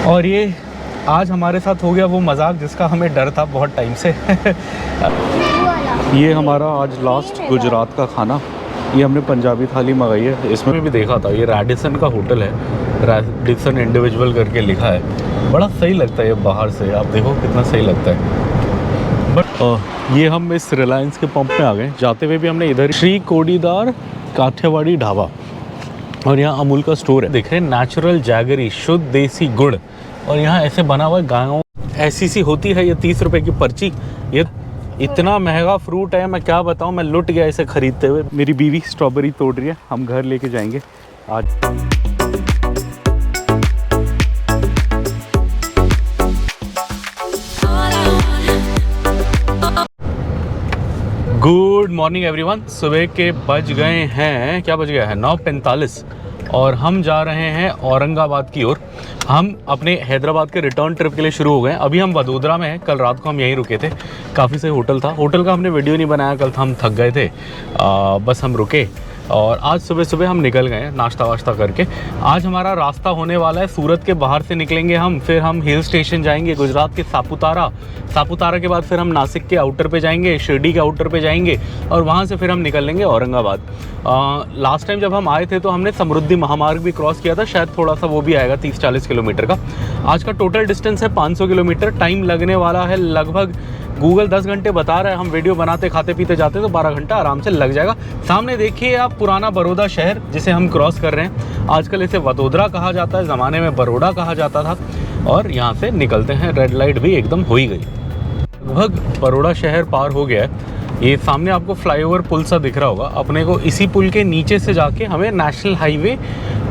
और ये आज हमारे साथ हो गया वो मजाक जिसका हमें डर था बहुत टाइम से। ये हमारा आज लास्ट गुजरात का खाना। ये हमने पंजाबी थाली मंगाई है। इसमें भी देखा था, ये रेडिसन का होटल है, रेडिसन इंडिविजुअल करके लिखा है। बड़ा सही लगता है ये बाहर से, आप देखो कितना सही लगता है। बट ये हम इस रिलायंस के पंप में आ गए। जाते हुए भी हमने इधर श्री कोडीदार काठियावाड़ी ढाबा, और यहाँ अमूल का स्टोर है। देख रहे हैं, नेचुरल जैगरी शुद्ध देसी गुड़, और यहाँ ऐसे बना हुआ है गायों। ऐसी सी होती है ये 30 रुपए की पर्ची। ये इतना महंगा फ्रूट है, मैं क्या बताऊँ, मैं लुट गया इसे खरीदते हुए। मेरी बीवी स्ट्रॉबेरी तोड़ रही है, हम घर लेके जाएंगे आज। Good morning everyone. सुबह के बज गए हैं, क्या बज गया है, 9:45, और हम जा रहे हैं औरंगाबाद की ओर। हम अपने हैदराबाद के रिटर्न ट्रिप के लिए शुरू हो गए। अभी हम वडोदरा में हैं। कल रात को हम यहीं रुके थे। काफ़ी सही होटल था। होटल का हमने वीडियो नहीं बनाया, कल हम थक गए थे, बस हम रुके और आज सुबह सुबह हम निकल गए नाश्ता वाश्ता करके। आज हमारा रास्ता होने वाला है, सूरत के बाहर से निकलेंगे हम, फिर हम हिल स्टेशन जाएंगे गुजरात के सापुतारा। सापुतारा के बाद फिर हम नासिक के आउटर पे जाएंगे, शिरडी के आउटर पे जाएंगे, और वहाँ से फिर हम निकल लेंगे औरंगाबाद। लास्ट टाइम जब हम आए थे तो हमने समृद्धि महामार्ग भी क्रॉस किया था, शायद थोड़ा सा वो भी आएगा 30-40 किलोमीटर का। आज का टोटल डिस्टेंस है 500 किलोमीटर। टाइम लगने वाला है लगभग, गूगल 10 घंटे बता रहा है, हम वीडियो बनाते खाते पीते जाते तो 12 घंटा आराम से लग जाएगा। सामने देखिए आप पुराना बड़ौदा शहर जिसे हम क्रॉस कर रहे हैं। आजकल इसे वडोदरा कहा जाता है, ज़माने में बड़ौदा कहा जाता था। और यहाँ से निकलते हैं, रेड लाइट भी एकदम हो ही गई। लगभग बड़ौदा शहर पार हो गया है। ये सामने आपको फ्लाईओवर पुल सा दिख रहा होगा। अपने को इसी पुल के नीचे से जाके हमें नेशनल हाईवे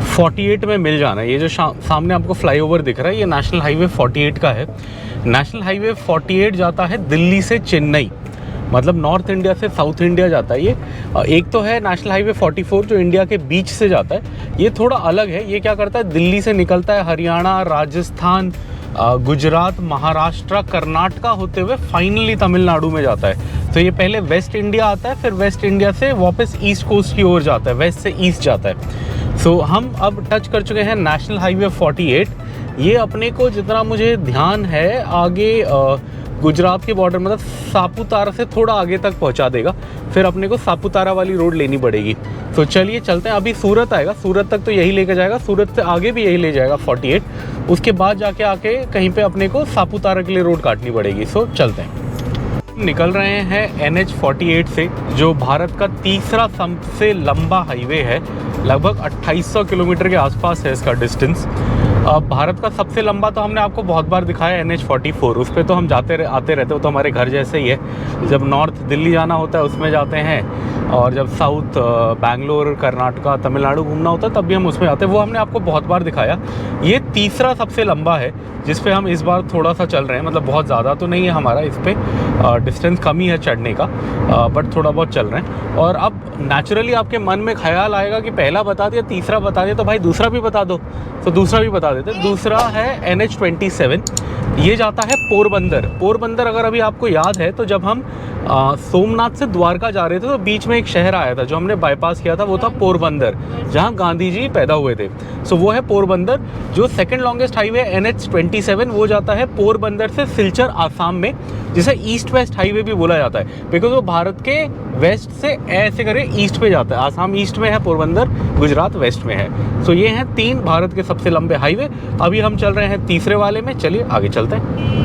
48 में मिल जाना है। ये जो सामने आपको फ्लाईओवर दिख रहा है, ये नेशनल हाईवे 48 का है। नेशनल हाईवे 48 जाता है दिल्ली से चेन्नई, मतलब नॉर्थ इंडिया से साउथ इंडिया जाता है ये। एक तो है नेशनल हाईवे 44 जो इंडिया के बीच से जाता है, ये थोड़ा अलग है। ये क्या करता है, दिल्ली से निकलता है, हरियाणा, राजस्थान, गुजरात, महाराष्ट्र, कर्नाटका होते हुए फाइनली तमिलनाडु में जाता है। तो ये पहले वेस्ट इंडिया आता है, फिर वेस्ट इंडिया से वापस ईस्ट कोस्ट की ओर जाता है, वेस्ट से ईस्ट जाता है। सो हम अब टच कर चुके हैं नेशनल हाईवे 48। ये अपने को जितना मुझे ध्यान है आगे गुजरात के बॉर्डर, मतलब सापुतारा से थोड़ा आगे तक पहुंचा देगा। फिर अपने को सापुतारा वाली रोड लेनी पड़ेगी। तो चलिए चलते हैं। अभी सूरत आएगा, सूरत तक तो यही लेके जाएगा, सूरत से आगे भी यही ले जाएगा 48। उसके बाद जाके आके कहीं पे अपने को सापुतारा के लिए रोड काटनी पड़ेगी। सो चलते हैं। निकल रहे हैं NH 48 से, जो भारत का तीसरा सबसे लंबा हाईवे है। लगभग 2800 किलोमीटर के आसपास है इसका डिस्टेंस। भारत का सबसे लंबा तो हमने आपको बहुत बार दिखाया NH 44, उस पर तो हम आते रहते हो, तो हमारे घर जैसे ही है। जब नॉर्थ दिल्ली जाना होता है उसमें जाते हैं, और जब साउथ बैंगलोर, कर्नाटका, तमिलनाडु घूमना होता है तब भी हम उसमें जाते हैं। वो हमने आपको बहुत बार दिखाया। ये तीसरा सबसे लंबा है जिस पे हम इस बार थोड़ा सा चल रहे हैं। मतलब बहुत ज़्यादा तो नहीं है हमारा इस पर, डिस्टेंस कम ही है चढ़ने का, बट थोड़ा बहुत चल रहे हैं। और अब नेचुरली आपके मन में ख्याल आएगा कि पहला बता दिया, तीसरा बता दिया, तो भाई दूसरा भी बता दो। तो दूसरा भी बता देते। दूसरा है NH 27। ये जाता है पोरबंदर। पोरबंदर अगर अभी आपको याद है तो जब हम सोमनाथ से द्वारका जा रहे थे तो बीच में एक शहर आया था जो हमने बाईपास किया था, वो था पोरबंदर, जहाँ गांधी जी पैदा हुए थे। सो वो है पोरबंदर। जो सेकंड लॉन्गेस्ट हाईवे NH 27 वो जाता है पोरबंदर से सिलचर आसाम में, जिसे ईस्ट वेस्ट हाईवे भी बोला जाता है, बिकॉज वो भारत के वेस्ट से ऐसे करे ईस्ट पे जाता है। आसाम ईस्ट में है, पोरबंदर गुजरात वेस्ट में है। सो ये हैं 3 भारत के सबसे लंबे हाईवे। अभी हम चल रहे हैं तीसरे वाले में, चलिए आगे चलते हैं।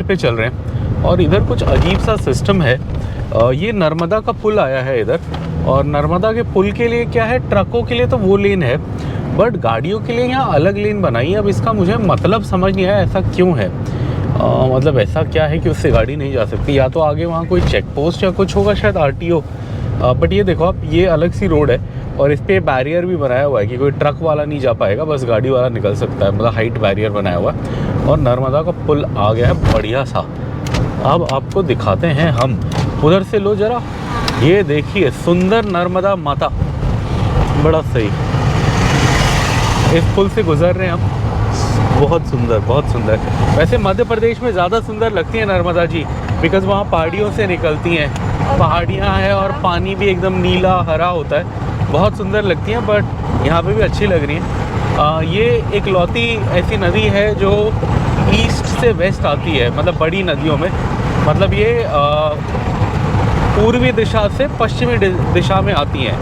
पे चल रहे हैं, और इधर कुछ अजीब सा सिस्टम है। ये नर्मदा का पुल आया है इधर, और नर्मदा के पुल के लिए क्या है, ट्रकों के लिए तो वो लेन है, बट गाड़ियों के लिए यहाँ अलग लेन बनाई है। अब इसका मुझे मतलब समझ नहीं आया ऐसा क्यों है। मतलब ऐसा क्या है कि उससे गाड़ी नहीं जा सकती, या तो आगे वहाँ कोई चेक पोस्ट या कुछ होगा, शायद RTO। बट ये देखो आप, ये अलग सी रोड है और इस पर बैरियर भी बनाया हुआ है कि कोई ट्रक वाला नहीं जा पाएगा, बस गाड़ी वाला निकल सकता है। मतलब हाइट बैरियर बनाया हुआ है, और नर्मदा का पुल आ गया है बढ़िया सा। अब आपको दिखाते हैं हम, उधर से लो जरा, ये देखिए सुंदर नर्मदा माता, बड़ा सही। इस पुल से गुजर रहे हैं हम। बहुत सुंदर, बहुत सुंदर। वैसे मध्य प्रदेश में ज़्यादा सुंदर लगती है नर्मदा जी, बिकॉज़ वहाँ पहाड़ियों से निकलती हैं, पहाड़ियाँ हैं और पानी भी एकदम नीला हरा होता है, बहुत सुंदर लगती हैं। बट यहाँ पे भी अच्छी लग रही हैं। ये एक लौती ऐसी नदी है जो ईस्ट से वेस्ट आती है, मतलब बड़ी नदियों में, मतलब ये पूर्वी दिशा से पश्चिमी दिशा में आती हैं,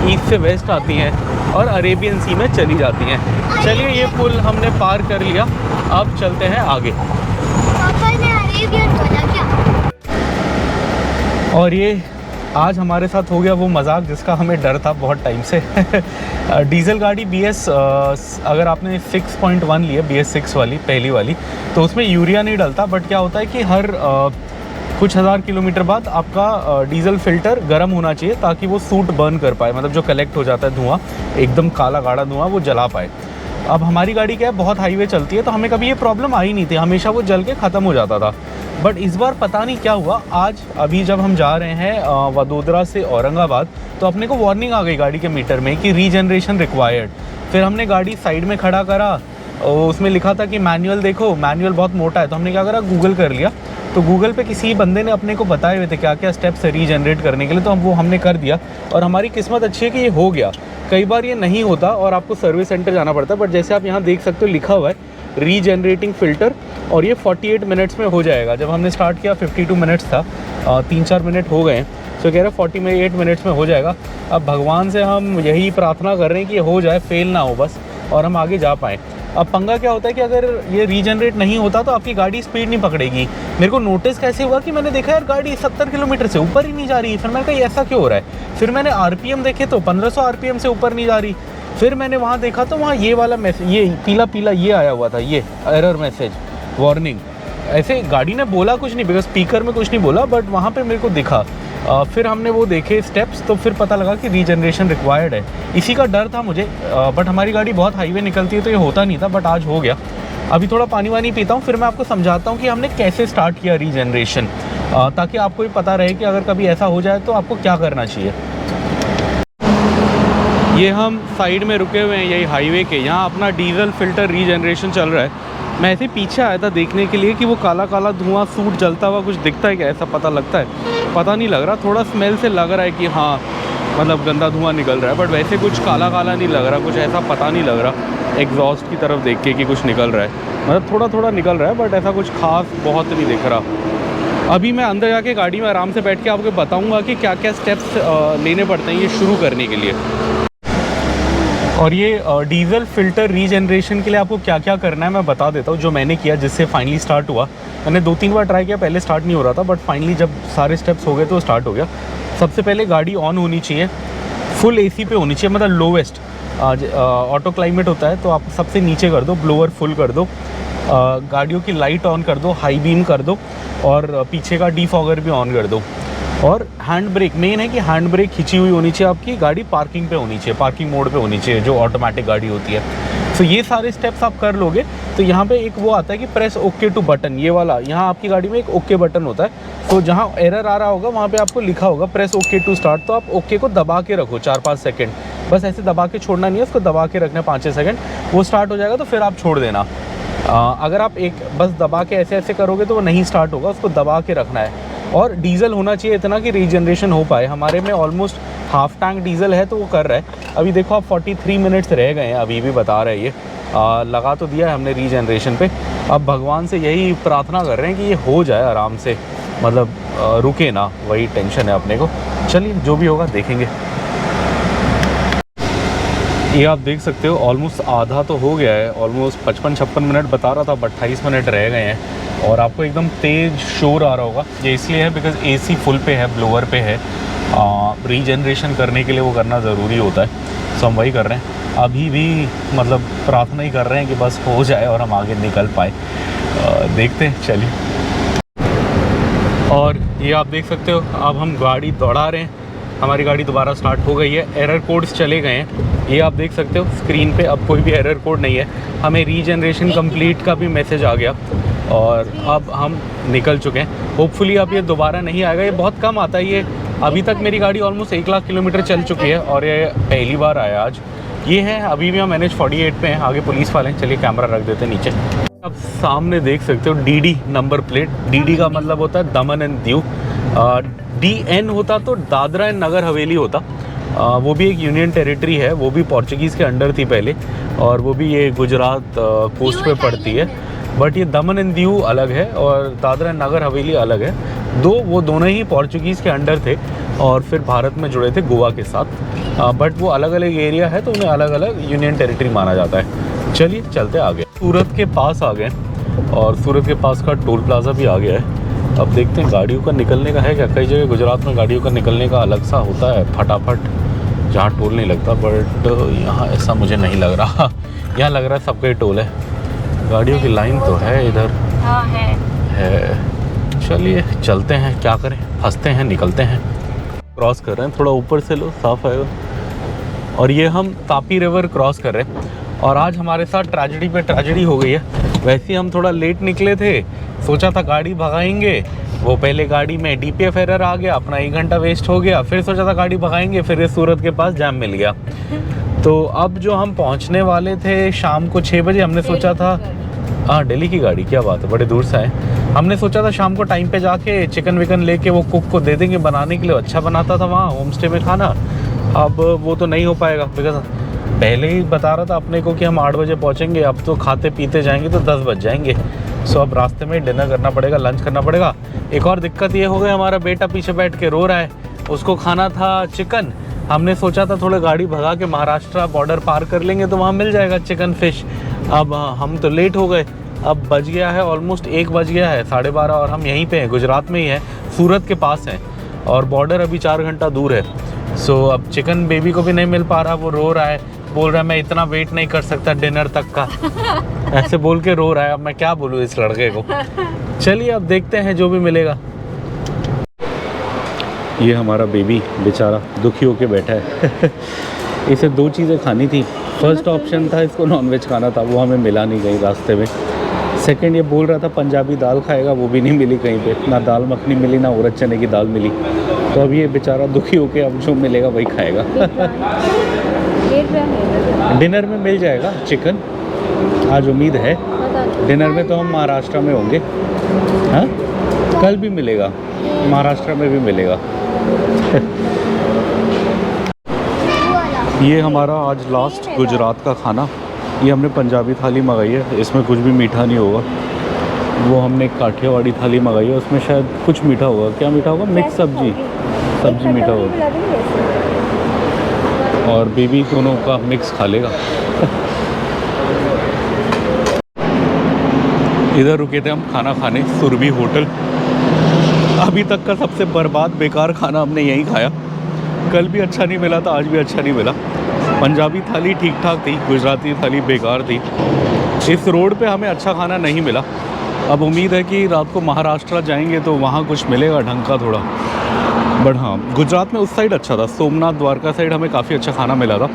ईस्ट से वेस्ट आती हैं और अरेबियन सी में चली जाती हैं। चलिए, ये पुल हमने पार कर लिया, अब चलते हैं आगे। पापा ने अरेबियन बोला क्या? और ये आज हमारे साथ हो गया वो मजाक जिसका हमें डर था बहुत टाइम से। डीजल गाड़ी BS, अगर आपने 6.1 ली है, BS 6 वाली पहली वाली, तो उसमें यूरिया नहीं डलता। बट क्या होता है कि हर कुछ हज़ार किलोमीटर बाद आपका डीजल फिल्टर गर्म होना चाहिए ताकि वो सूट बर्न कर पाए, मतलब जो कलेक्ट हो जाता है धुआं, एकदम काला गाढ़ा धुआं, वो जला पाए। अब हमारी गाड़ी क्या है, बहुत हाईवे चलती है, तो हमें कभी ये प्रॉब्लम आई नहीं थी, हमेशा वो जल के ख़त्म हो जाता था। बट इस बार पता नहीं क्या हुआ, आज अभी जब हम जा रहे हैं वडोदरा से औरंगाबाद, तो अपने को वार्निंग आ गई गाड़ी के मीटर में कि रीजनरेशन रिक्वायर्ड। फिर हमने गाड़ी साइड में खड़ा करा, उसमें लिखा था कि मैनुअल देखो, मैनुअल बहुत मोटा है, तो हमने क्या करा, गूगल कर लिया। तो गूगल पे किसी बंदे ने अपने को बताए हुए थे क्या क्या स्टेप्स है रीजनरेट करने के लिए, तो वो हमने कर दिया और हमारी किस्मत अच्छी है कि ये हो गया। कई बार ये नहीं होता और आपको सर्विस सेंटर जाना पड़ता है, बट जैसे आप यहाँ देख सकते हो लिखा हुआ है रीजनरेटिंग फ़िल्टर, और ये 48 मिनट्स में हो जाएगा। जब हमने स्टार्ट किया 52 मिनट्स था, 3-4 मिनट हो गए हैं, तो कह रहे 48 मिनट्स में हो जाएगा। अब भगवान से हम यही प्रार्थना कर रहे हैं कि ये हो जाए, फेल ना हो बस, और हम आगे जा पाएँ। अब पंगा क्या होता है कि अगर ये रीजनरेट नहीं होता तो आपकी गाड़ी स्पीड नहीं पकड़ेगी। मेरे को नोटिस कैसे हुआ कि मैंने देखा यार गाड़ी 70 किलोमीटर से ऊपर ही नहीं जा रही। फिर मैंने कहा ऐसा क्यों हो रहा है। फिर मैंने RPM देखे तो 1500 RPM से ऊपर नहीं जा रही। फिर मैंने वहाँ देखा तो वहाँ ये वाला मैसेज, ये पीला पीला ये आया हुआ था, ये एरर मैसेज, वार्निंग। ऐसे गाड़ी ने बोला कुछ नहीं, बिकॉज स्पीकर में कुछ नहीं बोला, बट वहाँ पर मेरे को दिखा। फिर हमने वो देखे स्टेप्स, तो फिर पता लगा कि रीजनरेशन रिक्वायर्ड है। इसी का डर था मुझे, बट हमारी गाड़ी बहुत हाईवे निकलती है तो ये होता नहीं था, बट आज हो गया। अभी थोड़ा पानी वानी पीता हूँ, फिर मैं आपको समझाता हूँ कि हमने कैसे स्टार्ट किया रीजनरेशन, ताकि आपको भी पता रहे कि अगर कभी ऐसा हो जाए तो आपको क्या करना चाहिए। ये हम साइड में रुके हुए हैं, यही हाईवे के, यहाँ अपना डीजल फिल्टर रीजनरेशन चल रहा है। मैं ऐसे पीछे आया था देखने के लिए कि वो काला काला धुआं सूट जलता हुआ कुछ दिखता है क्या, ऐसा पता लगता है, पता नहीं लग रहा। थोड़ा स्मेल से लग रहा है कि हाँ मतलब गंदा धुआं निकल रहा है, बट वैसे कुछ काला काला नहीं लग रहा, कुछ ऐसा पता नहीं लग रहा एग्जॉस्ट की तरफ देख के कि कुछ निकल रहा है। मतलब थोड़ा थोड़ा निकल रहा है, बट ऐसा कुछ खास बहुत नहीं दिख रहा। अभी मैं अंदर जाके गाड़ी में आराम से बैठ के आपको बताऊँगा कि क्या क्या स्टेप्स लेने पड़ते हैं ये शुरू करने के लिए। और ये डीजल फ़िल्टर रीजनरेशन के लिए आपको क्या क्या करना है मैं बता देता हूँ, जो मैंने किया जिससे फाइनली स्टार्ट हुआ। मैंने 2-3 बार ट्राई किया, पहले स्टार्ट नहीं हो रहा था, बट फाइनली जब सारे स्टेप्स हो गए तो स्टार्ट हो गया। सबसे पहले गाड़ी ऑन होनी चाहिए, फुल AC पे होनी चाहिए, मतलब लोवेस्ट। ऑटो क्लाइमेट होता है तो आप सबसे नीचे कर दो, ब्लोअर फुल कर दो, गाड़ियों की लाइट ऑन कर दो, हाई बीम कर दो, और पीछे का डीफॉगर भी ऑन कर दो। और हैंड ब्रेक मेन है कि हैंड ब्रेक खिंची हुई होनी चाहिए आपकी, गाड़ी पार्किंग पे होनी चाहिए, पार्किंग मोड पे होनी चाहिए जो ऑटोमेटिक गाड़ी होती है। तो ये सारे स्टेप्स आप कर लोगे तो यहाँ पे एक वो आता है कि प्रेस ओके टू बटन, ये वाला यहाँ आपकी गाड़ी में एक ओके बटन होता है। तो जहाँ एरर आ रहा होगा वहाँ पे आपको लिखा होगा प्रेस ओके टू स्टार्ट, तो आप ओके को दबा के रखो 4-5 सेकेंड, बस ऐसे दबा के छोड़ना नहीं है, उसको दबा के रखना 5-6 सेकेंड, वो स्टार्ट हो जाएगा तो फिर आप छोड़ देना। अगर आप एक बस दबा के ऐसे ऐसे करोगे तो वो नहीं स्टार्ट होगा, उसको दबा के रखना है। और डीजल होना चाहिए इतना कि रीजनरेशन हो पाए। हमारे में ऑलमोस्ट हाफ टैंक डीजल है तो वो कर रहा है। अभी देखो आप 43 मिनट्स रह गए हैं, अभी भी बता रहे हैं ये, लगा तो दिया है हमने रीजनरेशन पे। अब भगवान से यही प्रार्थना कर रहे हैं कि ये हो जाए आराम से, मतलब रुके ना, वही टेंशन है अपने को। चलिए जो भी होगा देखेंगे। ये आप देख सकते हो ऑलमोस्ट आधा तो हो गया है, ऑलमोस्ट 55-56 मिनट बता रहा था, 28 मिनट रह गए हैं। और आपको एकदम तेज़ शोर आ रहा होगा, ये इसलिए है बिकॉज AC फुल पे है, ब्लोअर पे है। रीजनरेशन करने के लिए वो करना ज़रूरी होता है, सो हम वही कर रहे हैं। अभी भी मतलब प्रार्थना ही कर रहे हैं कि बस हो जाए और हम आगे निकल पाए। देखते हैं, चलिए। और ये आप देख सकते हो अब हम गाड़ी दौड़ा रहे हैं, हमारी गाड़ी दोबारा स्टार्ट हो गई है। एरर कोड्स चले गए हैं, ये आप देख सकते हो स्क्रीन पे, अब कोई भी एरर कोड नहीं है। हमें रीजनरेशन कंप्लीट का भी मैसेज आ गया और अब हम निकल चुके हैं। होपफुली अब ये दोबारा नहीं आएगा, ये बहुत कम आता है। ये अभी तक मेरी गाड़ी ऑलमोस्ट 1 लाख किलोमीटर चल चुकी है और ये पहली बार आया आज। ये है, अभी भी हम NH-48 पे हैं, आगे पुलिस वाले हैं। चलिए कैमरा रख देते हैं नीचे। अब सामने देख सकते हो DD नंबर प्लेट। DD का मतलब होता है दमन एंड दीव। DN होता तो दादरा एंड नगर हवेली होता। वो भी एक यूनियन टेरिटरी है, वो भी पोर्चुगीज़ के अंडर थी पहले, और वो भी ये गुजरात कोस्ट पे पड़ती है। बट ये दमन एंड दीव अलग है और दादरा एंड नगर हवेली अलग है। वो दोनों ही पोर्चुगीज़ के अंडर थे और फिर भारत में जुड़े थे गोवा के साथ। बट वो अलग अलग एरिया है तो उन्हें अलग अलग यूनियन टेरिटरी माना जाता है। चलिए चलते आगे। सूरत के पास आ गए और सूरत के पास का टोल प्लाज़ा भी आ गया है। अब देखते हैं गाड़ियों का निकलने का है क्या। कई जगह गुजरात में गाड़ियों का निकलने का अलग सा होता है, फटाफट, जहाँ टोल नहीं लगता। बट यहाँ ऐसा मुझे नहीं लग रहा। यहाँ लग रहा है सबका ही टोल है। गाड़ियों की लाइन तो है इधर। हाँ है। चलिए चलते हैं, क्या करें, फंसते हैं, निकलते हैं। क्रॉस कर रहे हैं, थोड़ा ऊपर से लो, साफ आएगा। और ये हम तापी रिवर क्रॉस कर रहे हैं और आज हमारे साथ ट्रेजेडी पे ट्रेजेडी हो गई है। वैसे ही हम थोड़ा लेट निकले थे, सोचा था गाड़ी भगाएंगे, वो पहले गाड़ी में DPF एरर आ गया, अपना 1 घंटा वेस्ट हो गया। फिर सोचा था गाड़ी भगाएंगे, फिर ये सूरत के पास जाम मिल गया। तो अब जो हम पहुंचने वाले थे शाम को 6 बजे, हमने सोचा था, हाँ दिल्ली की गाड़ी, क्या बात है, बड़े दूर से आए। हमने सोचा था शाम को टाइम पे जाके चिकन विकन लेके वो कुक को दे देंगे बनाने के लिए, अच्छा बनाता था वहाँ होम स्टे में खाना। अब वो तो नहीं हो पाएगा, बिकॉज पहले ही बता रहा था अपने को कि हम 8 बजे पहुँचेंगे। अब तो खाते पीते जाएंगे तो 10 बज जाएंगे। सो अब रास्ते में डिनर करना पड़ेगा, लंच करना पड़ेगा। एक और दिक्कत ये हो गई, हमारा बेटा पीछे बैठ के रो रहा है, उसको खाना था चिकन। हमने सोचा था थोड़ा गाड़ी भगा के महाराष्ट्र बॉर्डर पार कर लेंगे तो वहाँ मिल जाएगा चिकन फिश। अब हम तो लेट हो गए, अब बज गया है ऑलमोस्ट 1 बज गया है, 12:30, और हम यहीं पे हैं, गुजरात में ही हैं, सूरत के पास हैं और बॉर्डर अभी 4 घंटा दूर है। सो अब चिकन बेबी को भी नहीं मिल पा रहा, वो रो रहा है, बोल रहा है मैं इतना वेट नहीं कर सकता डिनर तक का, ऐसे बोल के रो रहा है। अब मैं क्या बोलूँ इस लड़के को। चलिए अब देखते हैं जो भी मिलेगा। ये हमारा बेबी बेचारा दुखी होके बैठा है। इसे 2 चीज़ें खानी थी। फर्स्ट ऑप्शन था इसको नॉनवेज खाना था, वो हमें मिला नहीं कहीं रास्ते में। सेकंड ये बोल रहा था पंजाबी दाल खाएगा, वो भी नहीं मिली कहीं पे, ना दाल मखनी मिली ना उड़द चने की दाल मिली। तो अब ये बेचारा दुखी होके अब जो मिलेगा वही खाएगा। डिनर में मिल जाएगा चिकन, आज उम्मीद है। डिनर में तो हम महाराष्ट्र में होंगे। हाँ, कल भी मिलेगा, महाराष्ट्र में भी मिलेगा। ये हमारा आज लास्ट गुजरात का खाना। ये हमने पंजाबी थाली मंगाई है, इसमें कुछ भी मीठा नहीं होगा। वो हमने काठियावाड़ी थाली मंगाई है, उसमें शायद कुछ मीठा होगा। क्या मीठा होगा? मिक्स सब्जी मीठा होगा। और बेबी दोनों का मिक्स खा लेगा। इधर रुके थे हम खाना खाने, सुरभि होटल। अभी तक का सबसे बर्बाद बेकार खाना हमने यहीं खाया। कल भी अच्छा नहीं मिला था, आज भी अच्छा नहीं मिला। पंजाबी थाली ठीक ठाक थी, गुजराती थाली बेकार थी। इस रोड पे हमें अच्छा खाना नहीं मिला। अब उम्मीद है कि रात को महाराष्ट्र जाएंगे तो वहाँ कुछ मिलेगा ढंग का थोड़ा। बट हाँ, गुजरात में उस साइड अच्छा था, सोमनाथ द्वारका साइड हमें काफ़ी अच्छा खाना मिला था।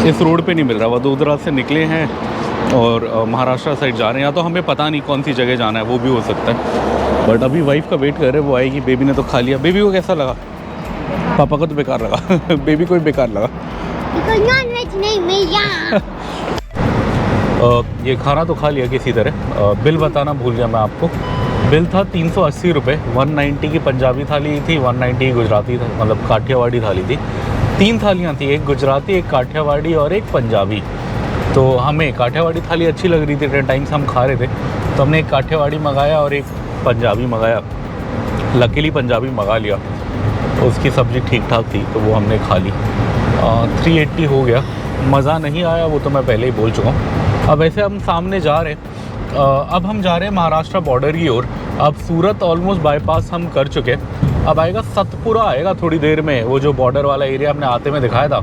इस रोड पे नहीं मिल रहा। वडोदरा से निकले हैं और महाराष्ट्र साइड जा रहे हैं, या तो हमें पता नहीं कौन सी जगह जाना है, वो भी हो सकता है। बट अभी वाइफ का वेट कर रहे हैं, वो आएगी। बेबी ने तो खा लिया। बेबी को कैसा लगा? पापा को तो बेकार लगा। बेबी को भी बेकार लगा। नॉनवेज नहीं मिला। ये खाना तो खा लिया किसी तरह। बिल बताना भूल गया मैं आपको। बिल था 380 रुपये। 190 की पंजाबी थाली थी, 190 की गुजराती था, मतलब काठियावाड़ी थाली थी। 3 थालियाँ थी, एक गुजराती, एक काठियावाड़ी और एक पंजाबी। तो हमें काठियावाड़ी थाली अच्छी लग रही थी, 10 टाइम से हम खा रहे थे, तो हमने एक काठियावाड़ी मंगाया और एक पंजाबी मंगाया। लकीली पंजाबी मंगा लिया, उसकी सब्ज़ी ठीक ठाक थी तो वो हमने खा ली। 380 हो गया। मज़ा नहीं आया, वो तो मैं पहले ही बोल चुका हूँ। अब ऐसे हम सामने जा रहे हैं। अब हम जा रहे हैं महाराष्ट्र बॉर्डर की ओर। अब सूरत ऑलमोस्ट बाईपास हम कर चुके हैं। अब आएगा सतपुरा, आएगा थोड़ी देर में, वो जो बॉर्डर वाला एरिया हमने आते में दिखाया था।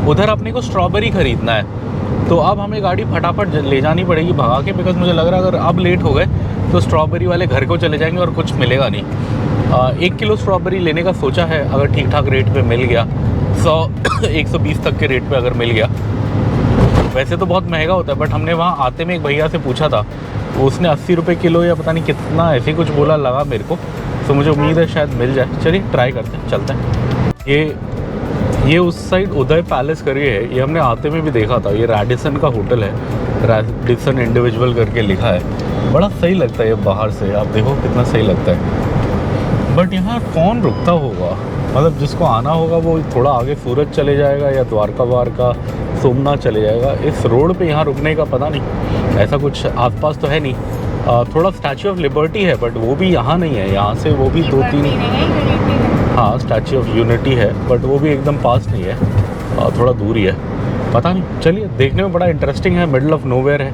उधर अपने को स्ट्रॉबेरी ख़रीदना है, तो अब हमें गाड़ी फटाफट ले जानी पड़ेगी भगा के, बिकॉज मुझे लग रहा है अगर अब लेट हो गए तो स्ट्रॉबेरी वाले घर को चले जाएंगे और कुछ मिलेगा नहीं। 1 किलो स्ट्रॉबेरी लेने का सोचा है, अगर ठीक ठाक रेट पे मिल गया, 100-120 तक के रेट पे अगर मिल गया। वैसे तो बहुत महंगा होता है, बट हमने वहाँ आते में एक भैया से पूछा था, उसने 80 रुपये किलो या पता नहीं कितना ऐसे कुछ बोला, लगा मेरे को। तो मुझे उम्मीद है शायद मिल जाए। चलिए ट्राई करते हैं, चलते हैं। ये उस साइड उदय पैलेस करके है, ये हमने आते में भी देखा था। ये रैडिसन का होटल है, रैडिसन इंडिविजुअल करके लिखा है। बड़ा सही लगता है ये बाहर से, आप देखो कितना सही लगता है। बट यहाँ कौन रुकता होगा, मतलब जिसको आना होगा वो थोड़ा आगे सूरत चले जाएगा या द्वारका वारका सोमनाथ चले जाएगा। इस रोड पे यहाँ रुकने का पता नहीं, ऐसा कुछ आसपास तो है नहीं। थोड़ा स्टैचू ऑफ लिबर्टी है बट वो भी यहाँ नहीं है, यहाँ से वो भी 2-3, हाँ स्टैचू ऑफ यूनिटी है बट वो भी एकदम पास नहीं है, थोड़ा दूर ही है, पता नहीं। चलिए देखने में बड़ा इंटरेस्टिंग है, मिडल ऑफ नोवेयर है।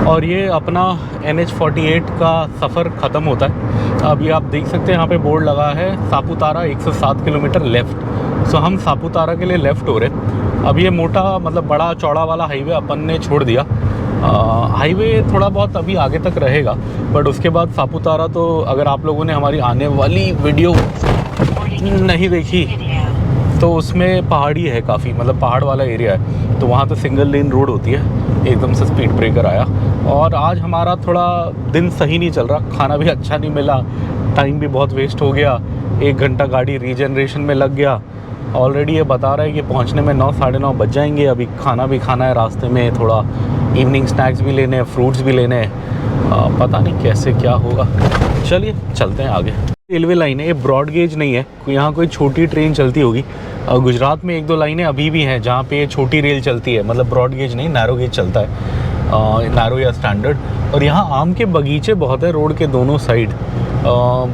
और ये अपना NH48 का सफ़र ख़त्म होता है। अभी आप देख सकते हैं यहाँ पे बोर्ड लगा है सापुतारा 107 किलोमीटर लेफ़्ट। सो हम सापुतारा के लिए लेफ़्ट हो रहे। अब ये मोटा मतलब बड़ा चौड़ा वाला हाईवे अपन ने छोड़ दिया। हाईवे थोड़ा बहुत अभी आगे तक रहेगा बट उसके बाद सापुतारा, तो अगर आप लोगों ने हमारी आने वाली वीडियो नहीं देखी तो उसमें पहाड़ी है काफ़ी, मतलब पहाड़ वाला एरिया है, तो वहाँ तो सिंगल लेन रोड होती है, एकदम से स्पीड ब्रेकर आया। और आज हमारा थोड़ा दिन सही नहीं चल रहा, खाना भी अच्छा नहीं मिला, टाइम भी बहुत वेस्ट हो गया, 1 घंटा गाड़ी रीजनरेशन में लग गया। ऑलरेडी ये बता रहा है कि पहुंचने में 9 साढ़े 9 बज जाएंगे। अभी खाना भी खाना है रास्ते में, थोड़ा इवनिंग स्नैक्स भी लेने हैं, फ्रूट्स भी लेने हैं, पता नहीं कैसे क्या होगा। चलिए चलते हैं आगे। रेलवे लाइन है, ये ब्रॉड गेज नहीं है, यहाँ कोई छोटी ट्रेन चलती होगी। गुजरात में 1-2 लाइनें अभी भी हैं जहाँ पे छोटी रेल चलती है, मतलब ब्रॉड गेज नहीं, नैरो गेज चलता है, नैरो या स्टैंडर्ड। और यहाँ आम के बगीचे बहुत है रोड के दोनों साइड,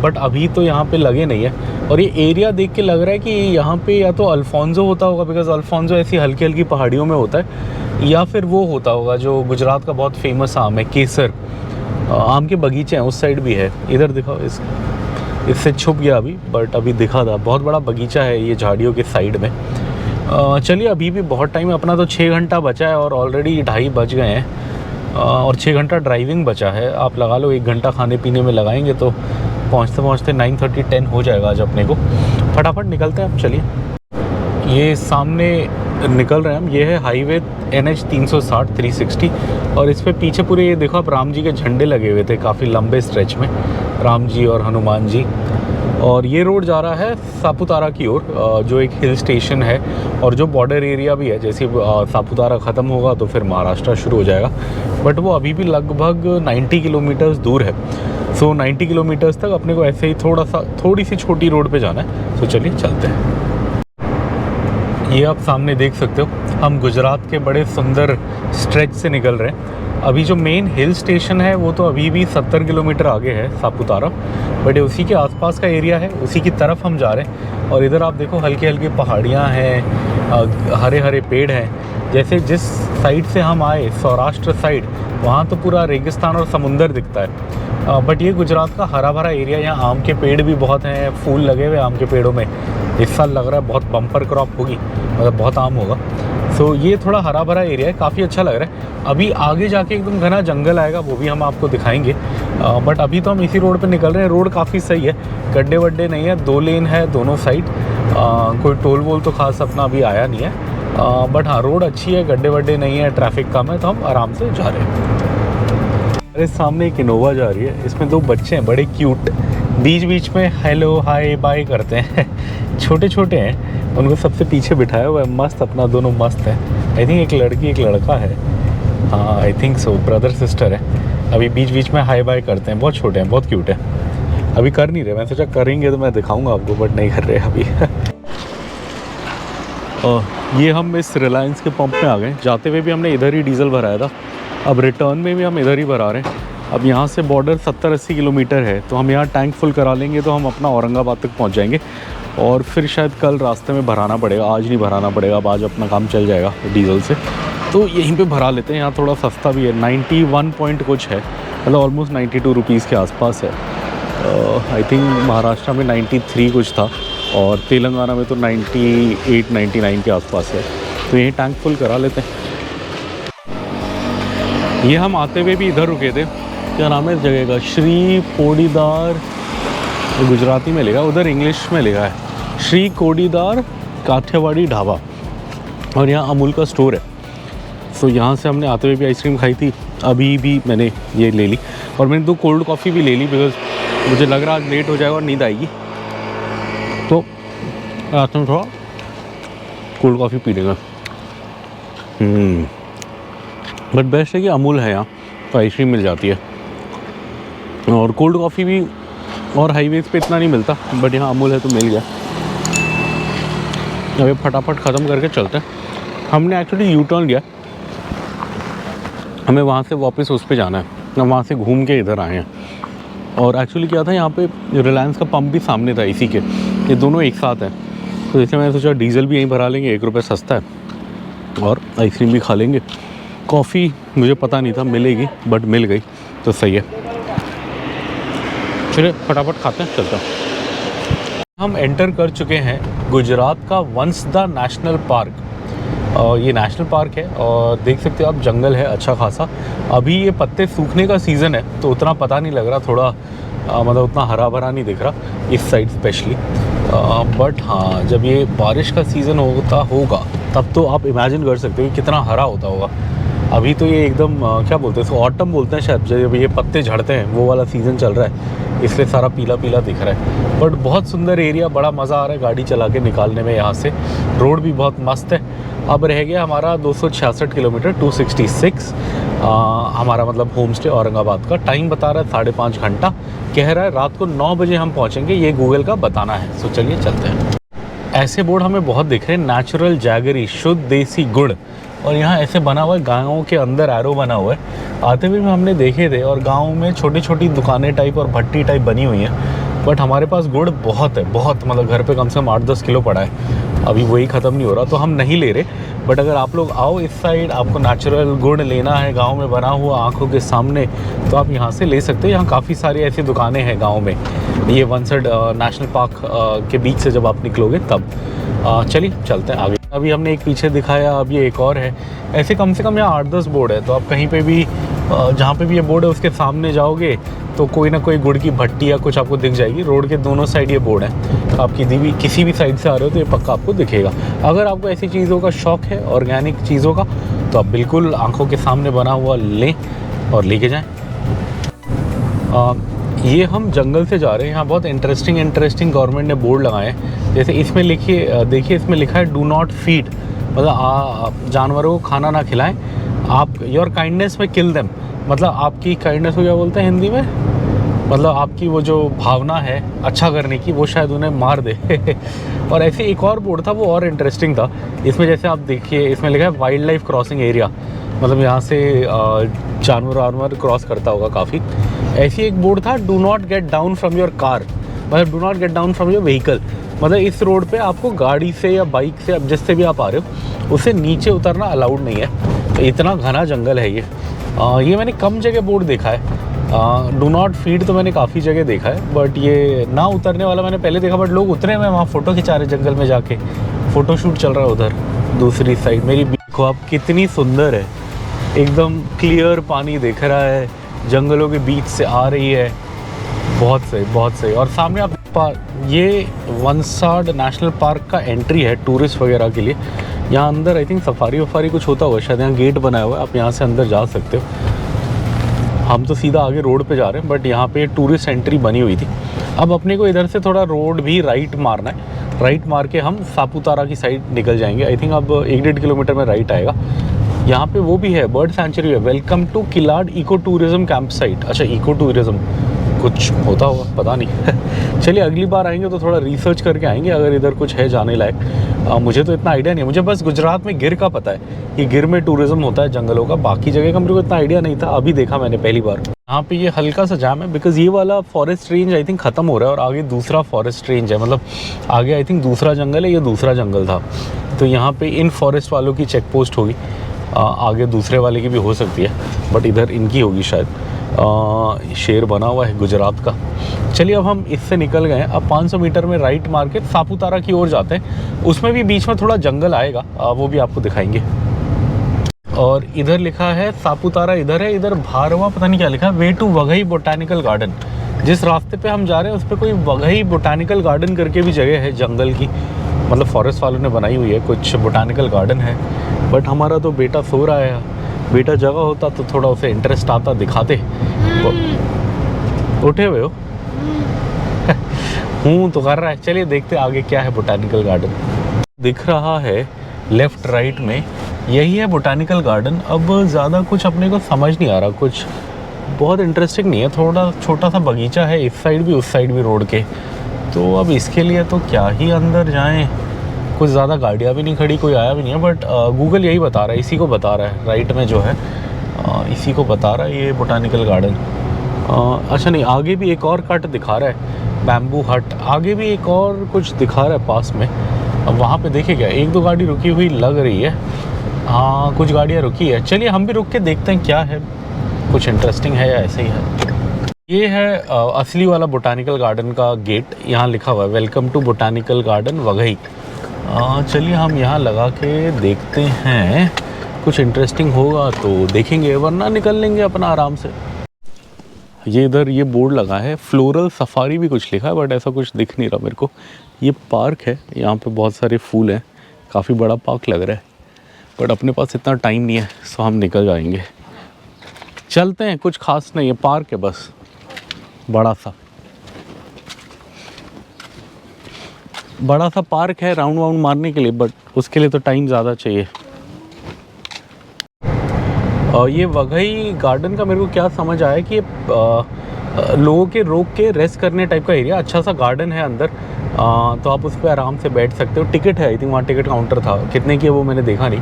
बट अभी तो यहाँ पे लगे नहीं है। और ये एरिया देख के लग रहा है कि यहाँ पे या तो अल्फोंसो होता होगा, बिकॉज अल्फोंसो ऐसी हल्की हल्की पहाड़ियों में होता है, या फिर वो होता होगा जो गुजरात का बहुत फेमस आम है केसर। आम के बगीचे हैं, उस साइड भी है, इधर दिखाओ, इससे छुप गया अभी, बट अभी दिखा था, बहुत बड़ा बगीचा है ये झाड़ियों के साइड में। चलिए अभी भी बहुत टाइम है, अपना तो 6 घंटा बचा है और ऑलरेडी 2:30 बज गए हैं, और 6 घंटा ड्राइविंग बचा है। आप लगा लो 1 घंटा खाने पीने में लगाएंगे तो पहुँचते पहुँचते 9:30-10 हो जाएगा आज अपने को। फटाफट निकलते हैं अब, चलिए। ये सामने निकल रहे हैं हम, ये है हाईवे NH 360 और इस पे पीछे पूरे ये देखो आप, राम जी के झंडे लगे हुए थे काफ़ी लंबे स्ट्रेच में, राम जी और हनुमान जी। और ये रोड जा रहा है सापुतारा की ओर, जो एक हिल स्टेशन है और जो बॉर्डर एरिया भी है। जैसे सापुतारा ख़त्म होगा तो फिर महाराष्ट्र शुरू हो जाएगा, बट वो अभी भी लगभग 90 किलोमीटर्स दूर है। सो 90 किलोमीटर्स तक अपने को ऐसे ही थोड़ी सी छोटी रोड पे जाना है। तो चलिए चलते हैं। ये आप सामने देख सकते हो, हम गुजरात के बड़े सुंदर स्ट्रेच से निकल रहे हैं। अभी जो मेन हिल स्टेशन है वो तो अभी भी 70 किलोमीटर आगे है सापुतारा, बट ये उसी के आसपास का एरिया है, उसी की तरफ हम जा रहे हैं। और इधर आप देखो हल्की हल्की पहाड़ियाँ हैं, हरे हरे पेड़ हैं। जैसे जिस साइड से हम आए सौराष्ट्र साइड, वहाँ तो पूरा रेगिस्तान और समुंदर दिखता है, बट ये गुजरात का हरा भरा एरिया। यहाँ आम के पेड़ भी बहुत हैं, फूल लगे हुए आम के पेड़ों में। इस साल लग रहा है बहुत बम्पर क्रॉप होगी, मतलब बहुत आम होगा। सो ये थोड़ा हरा भरा एरिया है, काफ़ी अच्छा लग रहा है। अभी आगे जाके एकदम घना जंगल आएगा, वो भी हम आपको दिखाएंगे, बट अभी तो हम इसी रोड पे निकल रहे हैं। रोड काफ़ी सही है, गड्ढे वड्ढे नहीं है, 2 लेन है दोनों साइड, कोई टोल वोल तो खास अपना अभी आया नहीं है, बट हाँ रोड अच्छी है, गड्ढे वड्ढे नहीं है, ट्रैफिक कम है, तो हम आराम से जा रहे हैं। अरे सामने एक इनोवा जा रही है, इसमें 2 बच्चे हैं बड़े क्यूट, बीच बीच में हेलो हाय बाय करते हैं छोटे छोटे हैं, उनको सबसे पीछे बिठाया हुआ है, मस्त अपना, दोनों मस्त हैं। आई थिंक एक लड़की एक लड़का है, हाँ I think so, brother sister है। अभी बीच बीच में हाय बाय करते हैं, बहुत छोटे हैं, बहुत क्यूट है। अभी कर नहीं रहे, मैं सोचा करेंगे तो मैं दिखाऊंगा आपको, बट नहीं कर रहे अभी ये हम इस रिलायंस के पंप में आ गए। जाते हुए भी हमने इधर ही डीजल भराया था, अब रिटर्न में भी हम इधर ही भरा रहे हैं। अब यहाँ से बॉर्डर 70-80 किलोमीटर है, तो हम यहाँ टैंक फुल करा लेंगे तो हम अपना औरंगाबाद तक पहुँच जाएंगे। और फिर शायद कल रास्ते में भराना पड़ेगा, आज नहीं भराना पड़ेगा, अब आज अपना काम चल जाएगा डीजल से, तो यहीं पे भरा लेते हैं। यहाँ थोड़ा सस्ता भी है, 91 पॉइंट कुछ है, मतलब ऑलमोस्ट 92 रुपीज़ के आसपास है। आई थिंक महाराष्ट्र में 93 कुछ था और तेलंगाना में तो 98-99 के आसपास है, तो यहीं टैंक फुल करा लेते हैं। ये हम आते हुए भी इधर रुके थे, क्या नाम है इस जगह का, श्री कोडीदार, गुजराती में लिखा, उधर इंग्लिश में लिखा है श्री कोडीदार काठियावाड़ी ढाबा, और यहाँ अमूल का स्टोर है। सो यहाँ से हमने आते हुए भी आइसक्रीम खाई थी, अभी भी मैंने ये ले ली, और मैंने 2 कोल्ड कॉफ़ी भी ले ली, बिकॉज मुझे लग रहा आज लेट हो जाएगा और नींद आएगी। तो रात में थोड़ा कोल्ड कॉफ़ी पी लेंगे। बट बेस्ट है कि अमूल है यहाँ, तो आइसक्रीम मिल जाती है। और कोल्ड कॉफ़ी भी और हाईवेज पे इतना नहीं मिलता, बट यहाँ अमूल है तो मिल गया। अभी फटाफट ख़त्म करके चलते हैं। हमने एक्चुअली यू टर्न लिया, हमें वहाँ से वापस उस पे जाना है, हम वहाँ से घूम के इधर आए हैं। और एक्चुअली क्या था, यहाँ पे रिलायंस का पंप भी सामने था इसी के, ये दोनों एक साथ हैं, तो इसलिए मैंने सोचा डीजल भी यहीं भरा लेंगे, 1 रुपये सस्ता है, और आइसक्रीम भी खा लेंगे। कॉफ़ी मुझे पता नहीं था मिलेगी, बट मिल गई तो सही है। चलिए फटाफट खाते हैं, चलते हैं। हम एंटर कर चुके हैं गुजरात का वंसदा नेशनल पार्क। ये नेशनल पार्क है और देख सकते हो आप, जंगल है अच्छा खासा। अभी ये पत्ते सूखने का सीज़न है तो उतना पता नहीं लग रहा, थोड़ा मतलब उतना हरा भरा नहीं दिख रहा इस साइड स्पेशली। बट हाँ, जब ये बारिश का सीज़न होगा तब तो आप इमेजिन कर सकते हो कि कितना हरा होता होगा। अभी तो ये एकदम क्या बोलते हैं इसको, ऑटम बोलते हैं शायद, जब ये पत्ते झड़ते हैं वो वाला सीज़न चल रहा है, इसलिए सारा पीला पीला दिख रहा है। बट बहुत सुंदर एरिया, बड़ा मज़ा आ रहा है गाड़ी चला के निकालने में यहाँ से। रोड भी बहुत मस्त है। अब रह गया हमारा 266 किलोमीटर, 266 हमारा मतलब होम स्टे औरंगाबाद का। टाइम बता रहा है 5.5 घंटा, कह रहा है रात को 9 बजे हम पहुँचेंगे, ये गूगल का बताना है। सो चलिए चलते हैं। ऐसे बोर्ड हमें बहुत दिख रहे हैं, नेचुरल जैगरी, शुद्ध देसी गुड़, और यहाँ ऐसे बना हुआ है, गाँव के अंदर एरो बना हुआ है। आते हुए भी हमने देखे थे, और गाँव में छोटी छोटी दुकानें टाइप और भट्टी टाइप बनी हुई हैं। बट हमारे पास गुड़ बहुत है, बहुत, मतलब घर पे कम से कम 8-10 किलो पड़ा है, अभी वही ख़त्म नहीं हो रहा, तो हम नहीं ले रहे। बट अगर आप लोग आओ इस साइड, आपको नेचुरल गुड़ लेना है गांव में बना हुआ आंखों के सामने, तो आप यहाँ से ले सकते हो। यहाँ काफ़ी सारी ऐसी दुकानें हैं गांव में, ये वंसड नेशनल पार्क के बीच से जब आप निकलोगे तब। चलिए चलते हैं आगे। अभी हमने एक पीछे दिखाया, अब ये एक और है। ऐसे कम से कम यहाँ 8-10 बोर्ड है, तो आप कहीं पे भी जहाँ पे भी ये बोर्ड है उसके सामने जाओगे तो कोई ना कोई गुड़ की भट्टी या कुछ आपको दिख जाएगी। रोड के दोनों साइड ये बोर्ड है, आप किसी भी साइड से आ रहे हो तो ये पक्का आपको दिखेगा। अगर आपको ऐसी चीज़ों का शौक़ है, ऑर्गेनिक चीज़ों का, तो आप बिल्कुल आंखों के सामने बना हुआ लें और लेके जाएं। ये हम जंगल से जा रहे हैं। यहाँ बहुत इंटरेस्टिंग गवर्नमेंट ने बोर्ड लगाए हैं। जैसे इसमें देखिए इसमें लिखा है डू नॉट फीड, मतलब जानवरों को खाना ना खिलाएं आप, योर काइंडनेस में किल देम, मतलब आपकी काइंडनेस को क्या बोलते हैं हिंदी में, मतलब आपकी वो जो भावना है अच्छा करने की, वो शायद उन्हें मार दे। और ऐसे एक और बोर्ड था, वो और इंटरेस्टिंग था। इसमें जैसे आप देखिए, इसमें लिखा है वाइल्ड लाइफ क्रॉसिंग एरिया, मतलब यहाँ से जानवर क्रॉस करता होगा काफ़ी। ऐसी एक बोर्ड था, do not get down from your car, मतलब do not get down from your vehicle, मतलब इस रोड पे आपको गाड़ी से या बाइक से, अब जिससे भी आप आ रहे हो, उससे नीचे उतरना अलाउड नहीं है। तो इतना घना जंगल है ये मैंने कम जगह बोर्ड देखा है। डू नॉट फीड तो मैंने काफ़ी जगह देखा है, बट ये ना उतरने वाला मैंने पहले देखा, बट लोग उतरे हुए वहाँ फ़ोटो खिंचा रहे जंगल में जाके, फ़ोटोशूट चल रहा है उधर दूसरी साइड। मेरी देखो आप कितनी सुंदर है, एकदम क्लियर पानी दिख रहा है, जंगलों के बीच से आ रही है, बहुत सही बहुत सही। और सामने आप ये वंसड नेशनल पार्क का एंट्री है टूरिस्ट वगैरह के लिए। यहाँ अंदर आई थिंक सफारी वफारी कुछ होता हुआ, शायद यहाँ गेट बनाया हुआ है, आप यहाँ से अंदर जा सकते हो। हम तो सीधा आगे रोड पे जा रहे हैं, बट यहाँ पे टूरिस्ट एंट्री बनी हुई थी। अब अपने को इधर से थोड़ा रोड भी राइट मारना है, राइट मार के हम सापुतारा की साइड निकल जाएंगे। आई थिंक अब 1-1.5 किलोमीटर में राइट आएगा। यहाँ पे वो भी है, बर्ड सेंचुरी है, welcome to Kilad eco tourism camp site. अच्छा, इको टूरिज्म कुछ होता होगा, पता नहीं। चलिए अगली बार आएंगे तो थोड़ा रिसर्च करके आएंगे अगर इधर कुछ है जाने लायक। मुझे तो इतना आइडिया नहीं है, मुझे बस गुजरात में गिर का पता है कि गिर में टूरिज्म होता है जंगलों का, बाकी जगह का मेरे को इतना आइडिया नहीं था, अभी देखा मैंने पहली बार। यहाँ पे ये हल्का सा जाम है बिकॉज ये वाला फॉरेस्ट रेंज आई थिंक ख़त्म हो रहा है और आगे दूसरा फॉरेस्ट रेंज है, मतलब आगे आई थिंक दूसरा जंगल है, ये दूसरा जंगल था, तो यहाँ पे इन फॉरेस्ट वालों की चेक पोस्ट होगी। आगे दूसरे वाले की भी हो सकती है, बट इधर इनकी होगी शायद। शेर बना हुआ है गुजरात का। चलिए अब हम इससे निकल गए हैं, अब 500 मीटर में राइट मार के सापुतारा की ओर जाते हैं। उसमें भी बीच में थोड़ा जंगल आएगा, वो भी आपको दिखाएंगे। और इधर लिखा है सापुतारा, इधर है, इधर भारवा पता नहीं क्या लिखा है, way to Waghai botanical garden. जिस रास्ते पे हम जा रहे हैं उस पर कोई वघई बोटानिकल गार्डन करके भी जगह है जंगल की, मतलब फॉरेस्ट वालों ने बनाई हुई है, कुछ बोटानिकल गार्डन है। बट हमारा तो बेटा सो रहा है, बेटा जगह होता तो थोड़ा उसे इंटरेस्ट आता, दिखाते। उठे हुए हो? हूँ तो कर रहा है। चलिए देखते आगे क्या है बोटानिकल गार्डन। दिख रहा है लेफ़्ट राइट में, यही है बोटानिकल गार्डन। अब ज़्यादा कुछ अपने को समझ नहीं आ रहा, कुछ बहुत इंटरेस्टिंग नहीं है। थोड़ा छोटा सा बगीचा है इस साइड भी उस साइड भी रोड के, तो अब इसके लिए तो क्या ही अंदर जाएं। कुछ ज़्यादा गाड़ियाँ भी नहीं खड़ी, कोई आया भी नहीं है, बट गूगल यही बता रहा है, इसी को बता रहा है राइट में जो है, इसी को बता रहा है ये बोटानिकल गार्डन। अच्छा नहीं, आगे भी एक और कट दिखा रहा है, बैम्बू हट। आगे भी एक और कुछ दिखा रहा है पास में। अब वहाँ पे देखे क्या, एक दो गाड़ी रुकी हुई लग रही है। हाँ कुछ गाड़ियाँ रुकी है। चलिए हम भी रुक के देखते हैं क्या है, कुछ इंटरेस्टिंग है या ऐसे ही है। ये है असली वाला बोटानिकल गार्डन का गेट। यहाँ लिखा हुआ है welcome to botanical garden Waghai. चलिए हम यहाँ लगा के देखते हैं, कुछ इंटरेस्टिंग होगा तो देखेंगे, वरना निकल लेंगे अपना आराम से। ये इधर ये बोर्ड लगा है, फ्लोरल सफारी भी कुछ लिखा है, बट ऐसा कुछ दिख नहीं रहा मेरे को। ये पार्क है, यहाँ पे बहुत सारे फूल हैं, काफ़ी बड़ा पार्क लग रहा है, बट अपने पास इतना टाइम नहीं है, सो हम निकल जाएंगे। चलते हैं, कुछ खास नहीं है, पार्क है बस बड़ा सा पार्क है राउंड वाउंड मारने के लिए, बट उसके लिए तो टाइम ज़्यादा चाहिए। ये वघई गार्डन का मेरे को क्या समझ आया कि लोगों के रोक के रेस्ट करने टाइप का एरिया, अच्छा सा गार्डन है अंदर। तो आप उस पर आराम से बैठ सकते हो। टिकट है, आई थिंक वहाँ टिकट काउंटर था, कितने की है वो मैंने देखा नहीं।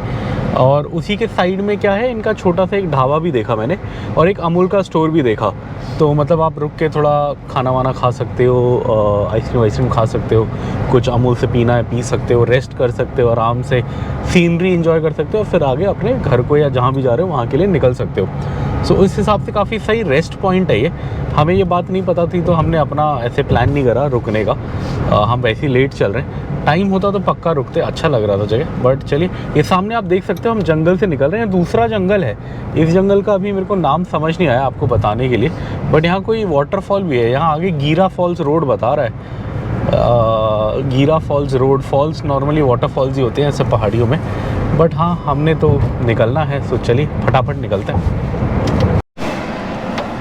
और उसी के साइड में क्या है, इनका छोटा सा एक ढाबा भी देखा मैंने, और एक अमूल का स्टोर भी देखा। तो मतलब आप रुक के थोड़ा खाना वाना खा सकते हो, आइसक्रीम वाइसक्रीम खा सकते हो, कुछ अमूल से पीना है पी सकते हो, रेस्ट कर सकते हो आराम से, सीनरी एंजॉय कर सकते हो, फिर आगे अपने घर को या जहाँ भी जा रहे हो वहाँ के लिए निकल सकते हो। सो इस हिसाब से काफ़ी सही रेस्ट पॉइंट है ये। हमें ये बात नहीं पता थी तो हमने अपना ऐसे प्लान नहीं करा रुकने का। हम वैसे ही लेट चल रहे हैं, टाइम होता तो पक्का रुकते, अच्छा लग रहा था जगह। बट चलिए, ये सामने आप देख सकते हो हम जंगल से निकल रहे हैं, दूसरा जंगल है। इस जंगल का अभी मेरे को नाम समझ नहीं आया आपको बताने के लिए, बट यहाँ कोई वाटरफॉल भी है। यहाँ आगे गीरा फॉल्स रोड बता रहा है, Gira falls road. Falls normally waterfalls ही होते हैं ऐसे पहाड़ियों में, बट हाँ हमने तो निकलना है, सो चलिए फटाफट निकलते हैं।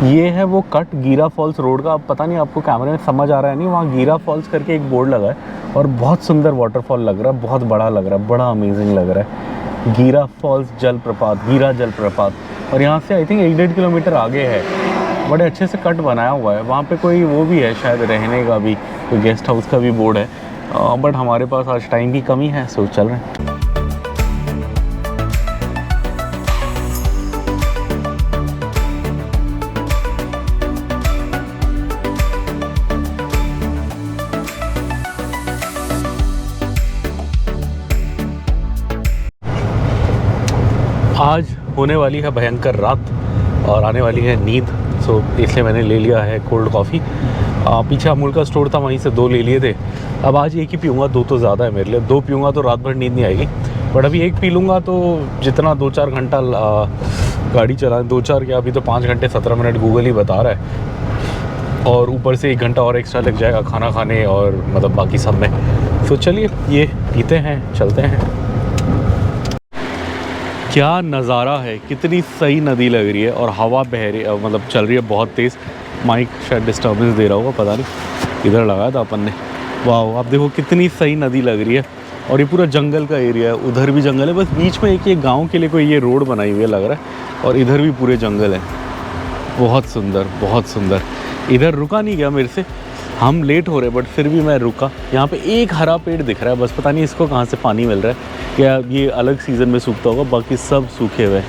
ये है वो कट गीरा फॉल्स रोड का। अब पता नहीं आपको कैमरे में समझ आ रहा है नहीं, वहाँ गीरा फॉल्स करके एक बोर्ड लगा है, और बहुत सुंदर वाटरफॉल लग रहा है, बहुत बड़ा लग रहा है, बड़ा अमेजिंग लग रहा है। गीरा फॉल्स जलप्रपात, गीरा जलप्रपात, और यहाँ से आई थिंक 1-1.5 किलोमीटर आगे है। बड़े अच्छे से कट बनाया हुआ है। वहाँ पे कोई वो भी है शायद रहने का भी, कोई गेस्ट हाउस का भी बोर्ड है, बट हमारे पास आज टाइम की कमी है, सो चल रहे हैं। आज होने वाली है भयंकर रात और आने वाली है नींद, सो इसलिए मैंने ले लिया है कोल्ड कॉफ़ी। पीछे अमूल का स्टोर था, वहीं से 2 ले लिए थे। अब आज एक ही पीऊँगा, 2 तो ज़्यादा है मेरे लिए। 2 पीऊँगा तो रात भर नींद नहीं आएगी, बट अभी एक पी लूँगा तो जितना 2-4 घंटा गाड़ी चला, 2-4 क्या, अभी तो 5 घंटे 17 मिनट गूगल ही बता रहा है, और ऊपर से 1 घंटा और एक्स्ट्रा लग जाएगा खाना खाने और मतलब बाकी सब में। तो चलिए ये पीते हैं, चलते हैं। क्या नज़ारा है, कितनी सही नदी लग रही है, और हवा बह रही है, मतलब चल रही है बहुत तेज़। माइक शायद डिस्टर्बेंस दे रहा होगा, पता नहीं, इधर लगाया था अपन ने। वाह, आप देखो कितनी सही नदी लग रही है, और ये पूरा जंगल का एरिया है, उधर भी जंगल है, बस बीच में एक ये गांव के लिए कोई ये रोड बनाई हुई है लग रहा है, और इधर भी पूरे जंगल है। बहुत सुंदर, बहुत सुंदर। इधर रुका नहीं गया मेरे से, हम लेट हो रहे, बट फिर भी मैं रुका। यहाँ पे एक हरा पेड़ दिख रहा है, बस पता नहीं इसको कहाँ से पानी मिल रहा है, क्या ये अलग सीज़न में सूखता होगा, बाकी सब सूखे हुए हैं।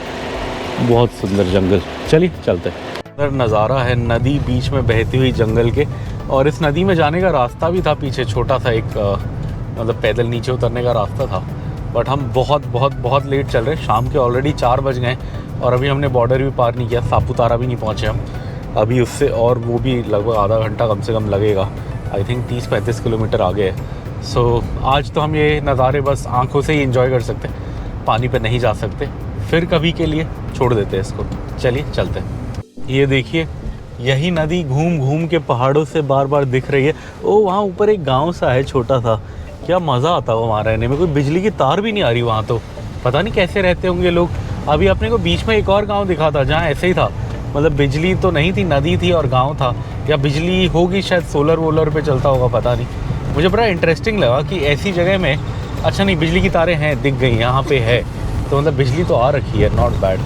बहुत सुंदर जंगल, चलिए चलते हैं। इधर नज़ारा है नदी बीच में बहती हुई जंगल के, और इस नदी में जाने का रास्ता भी था पीछे, छोटा सा एक मतलब पैदल नीचे उतरने का रास्ता था। बट हम बहुत बहुत बहुत लेट चल रहे हैं, शाम के ऑलरेडी 4 बज गए, और अभी हमने बॉर्डर भी पार नहीं किया, सापुतारा भी नहीं पहुँचे हम अभी उससे, और वो भी लगभग आधा घंटा कम से कम लगेगा। आई थिंक 30-35 किलोमीटर आगे है। सो आज तो हम ये नज़ारे बस आंखों से ही एंजॉय कर सकते हैं, पानी पे नहीं जा सकते, फिर कभी के लिए छोड़ देते हैं इसको। चलिए चलते हैं। ये देखिए, यही नदी घूम घूम के पहाड़ों से बार बार दिख रही है। ओ वहाँ ऊपर एक गाँव सा है छोटा सा, क्या मज़ा आता है वहाँ रहने में। कोई बिजली की तार भी नहीं आ रही वहाँ, तो पता नहीं कैसे रहते होंगे लोग। अभी अपने को बीच में एक और गाँव दिखा था जहाँ ऐसे ही था, मतलब बिजली तो नहीं थी, नदी थी और गांव था, या बिजली होगी शायद सोलर वोलर पे चलता होगा, पता नहीं। मुझे बड़ा इंटरेस्टिंग लगा कि ऐसी जगह में, अच्छा नहीं बिजली की तारें हैं, दिख गई यहाँ पे है, तो मतलब बिजली तो आ रखी है, नॉट बैड।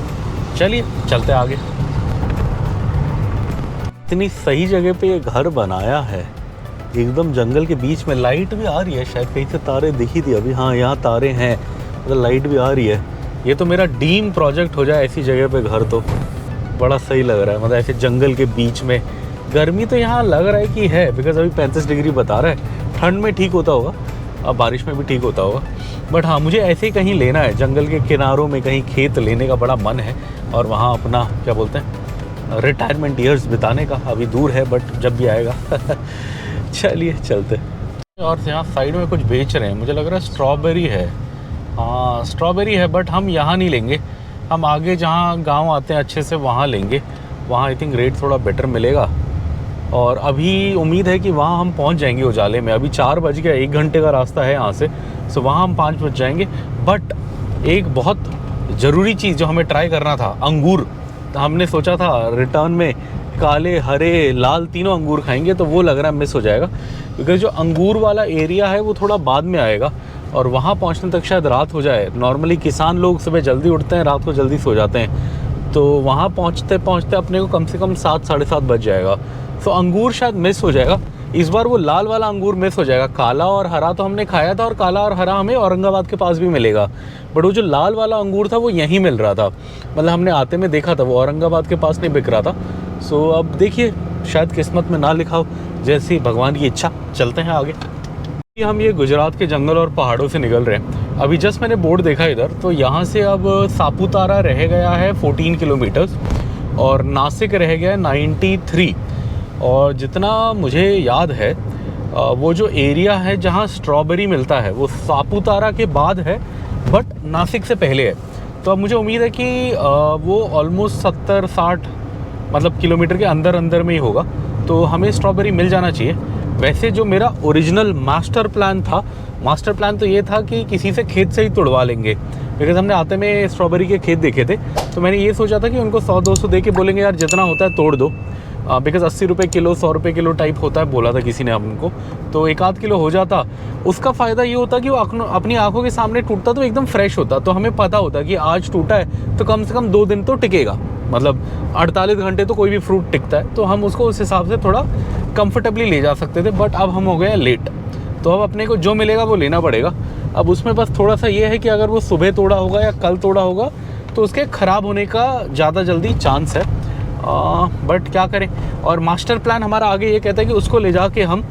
चलिए चलते आगे। इतनी सही जगह पे ये घर बनाया है, एकदम जंगल के बीच में। लाइट भी आ रही है, शायद कहीं से तारे दिखी थी अभी, हाँ यहाँ तारे हैं, मतलब लाइट भी आ रही है। ये तो मेरा ड्रीम प्रोजेक्ट हो जाए ऐसी जगह पे घर, तो बड़ा सही लग रहा है। मतलब ऐसे जंगल के बीच में। गर्मी तो यहाँ लग रहा है कि है, बिकॉज अभी 35 डिग्री बता रहा है। ठंड में ठीक होता होगा, अब बारिश में भी ठीक होता होगा, बट हाँ मुझे ऐसे ही कहीं लेना है, जंगल के किनारों में कहीं खेत लेने का बड़ा मन है, और वहाँ अपना क्या बोलते हैं रिटायरमेंट ईयर्स बिताने का। अभी दूर है बट जब भी आएगा। चलिए चलते। और यहाँ साइड में कुछ बेच रहे हैं, मुझे लग रहा है स्ट्रॉबेरी है। हाँ स्ट्रॉबेरी है, बट हम यहाँ नहीं लेंगे, हम आगे जहाँ गांव आते हैं अच्छे से वहाँ लेंगे। वहाँ आई थिंक रेट थोड़ा बेटर मिलेगा, और अभी उम्मीद है कि वहाँ हम पहुँच जाएंगे उजाले में। अभी 4 बज गया, 1 घंटे का रास्ता है यहाँ से, सो वहाँ हम 5 बज जाएंगे। बट एक बहुत ज़रूरी चीज़ जो हमें ट्राई करना था, अंगूर। हमने सोचा था रिटर्न में काले हरे लाल तीनों अंगूर खाएंगे, तो वो लग रहा है मिस हो जाएगा, बिकॉज जो अंगूर वाला एरिया है वो थोड़ा बाद में आएगा, और वहाँ पहुँचने तक शायद रात हो जाए। नॉर्मली किसान लोग सुबह जल्दी उठते हैं, रात को जल्दी सो जाते हैं, तो वहाँ पहुँचते पहुँचते अपने को कम से कम 7 साढ़े 7 बज जाएगा। तो अंगूर शायद मिस हो जाएगा इस बार, वो लाल वाला अंगूर मिस हो जाएगा। काला और हरा तो हमने खाया था, और काला और हरा हमें औरंगाबाद के पास भी मिलेगा, बट वो जो लाल वाला अंगूर था वो यहीं मिल रहा था। मतलब हमने आते में देखा था, वो औरंगाबाद के पास नहीं बिक रहा था। सो अब देखिए, शायद किस्मत में ना लिखा हो, जैसी भगवान की इच्छा। चलते हैं आगे। हम ये गुजरात के जंगल और पहाड़ों से निकल रहे हैं। अभी जस्ट मैंने बोर्ड देखा इधर, तो यहाँ से अब सापुतारा रह गया है 14 किलोमीटर्स, और नासिक रह गया है 93। और जितना मुझे याद है वो जो एरिया है जहाँ स्ट्रॉबेरी मिलता है वो सापुतारा के बाद है, बट नासिक से पहले है। तो अब मुझे उम्मीद है कि वो ऑलमोस्ट 70-60 मतलब किलोमीटर के अंदर अंदर में ही होगा, तो हमें स्ट्रॉबेरी मिल जाना चाहिए। वैसे जो मेरा ओरिजिनल मास्टर प्लान तो ये था कि किसी से खेत से ही तुड़वा लेंगे, बिकॉज हमने आते में स्ट्रॉबेरी के खेत देखे थे, तो मैंने ये सोचा था कि उनको 100-200 दे के बोलेंगे यार जितना होता है तोड़ दो, बिकॉज 80 रुपये किलो 100 रुपये किलो टाइप होता है, बोला था किसी ने हमको। तो 1-8 किलो हो जाता, उसका फ़ायदा ये होता कि वो अपनी आंखों के सामने टूटता तो एकदम फ्रेश होता, तो हमें पता होता कि आज टूटा है तो कम से कम 2 दिन तो टिकेगा, मतलब 48 घंटे तो कोई भी फ्रूट टिकता है, तो हम उसको उस हिसाब से थोड़ा कंफर्टेबली ले जा सकते थे। बट अब हम हो गए लेट, तो अब अपने को जो मिलेगा वो लेना पड़ेगा। अब उसमें बस थोड़ा सा ये है कि अगर वो सुबह तोड़ा होगा या कल तोड़ा होगा तो उसके ख़राब होने का ज़्यादा जल्दी चांस है, बट क्या करें। और मास्टर प्लान हमारा आगे ये कहता है कि उसको ले जाके हम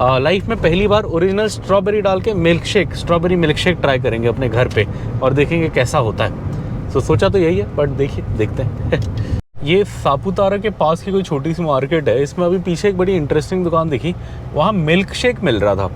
लाइफ में पहली बार ओरिजिनल स्ट्रॉबेरी डाल के स्ट्रॉबेरी मिल्क शेक ट्राई करेंगे अपने घर पे, और देखेंगे कैसा होता है। तो सोचा तो यही है, बट देखते हैं। ये सापुतारा के पास की कोई छोटी सी मार्केट है, इसमें अभी पीछे एक बड़ी इंटरेस्टिंग दुकान दिखी, वहाँ मिल्क शेक मिल रहा था।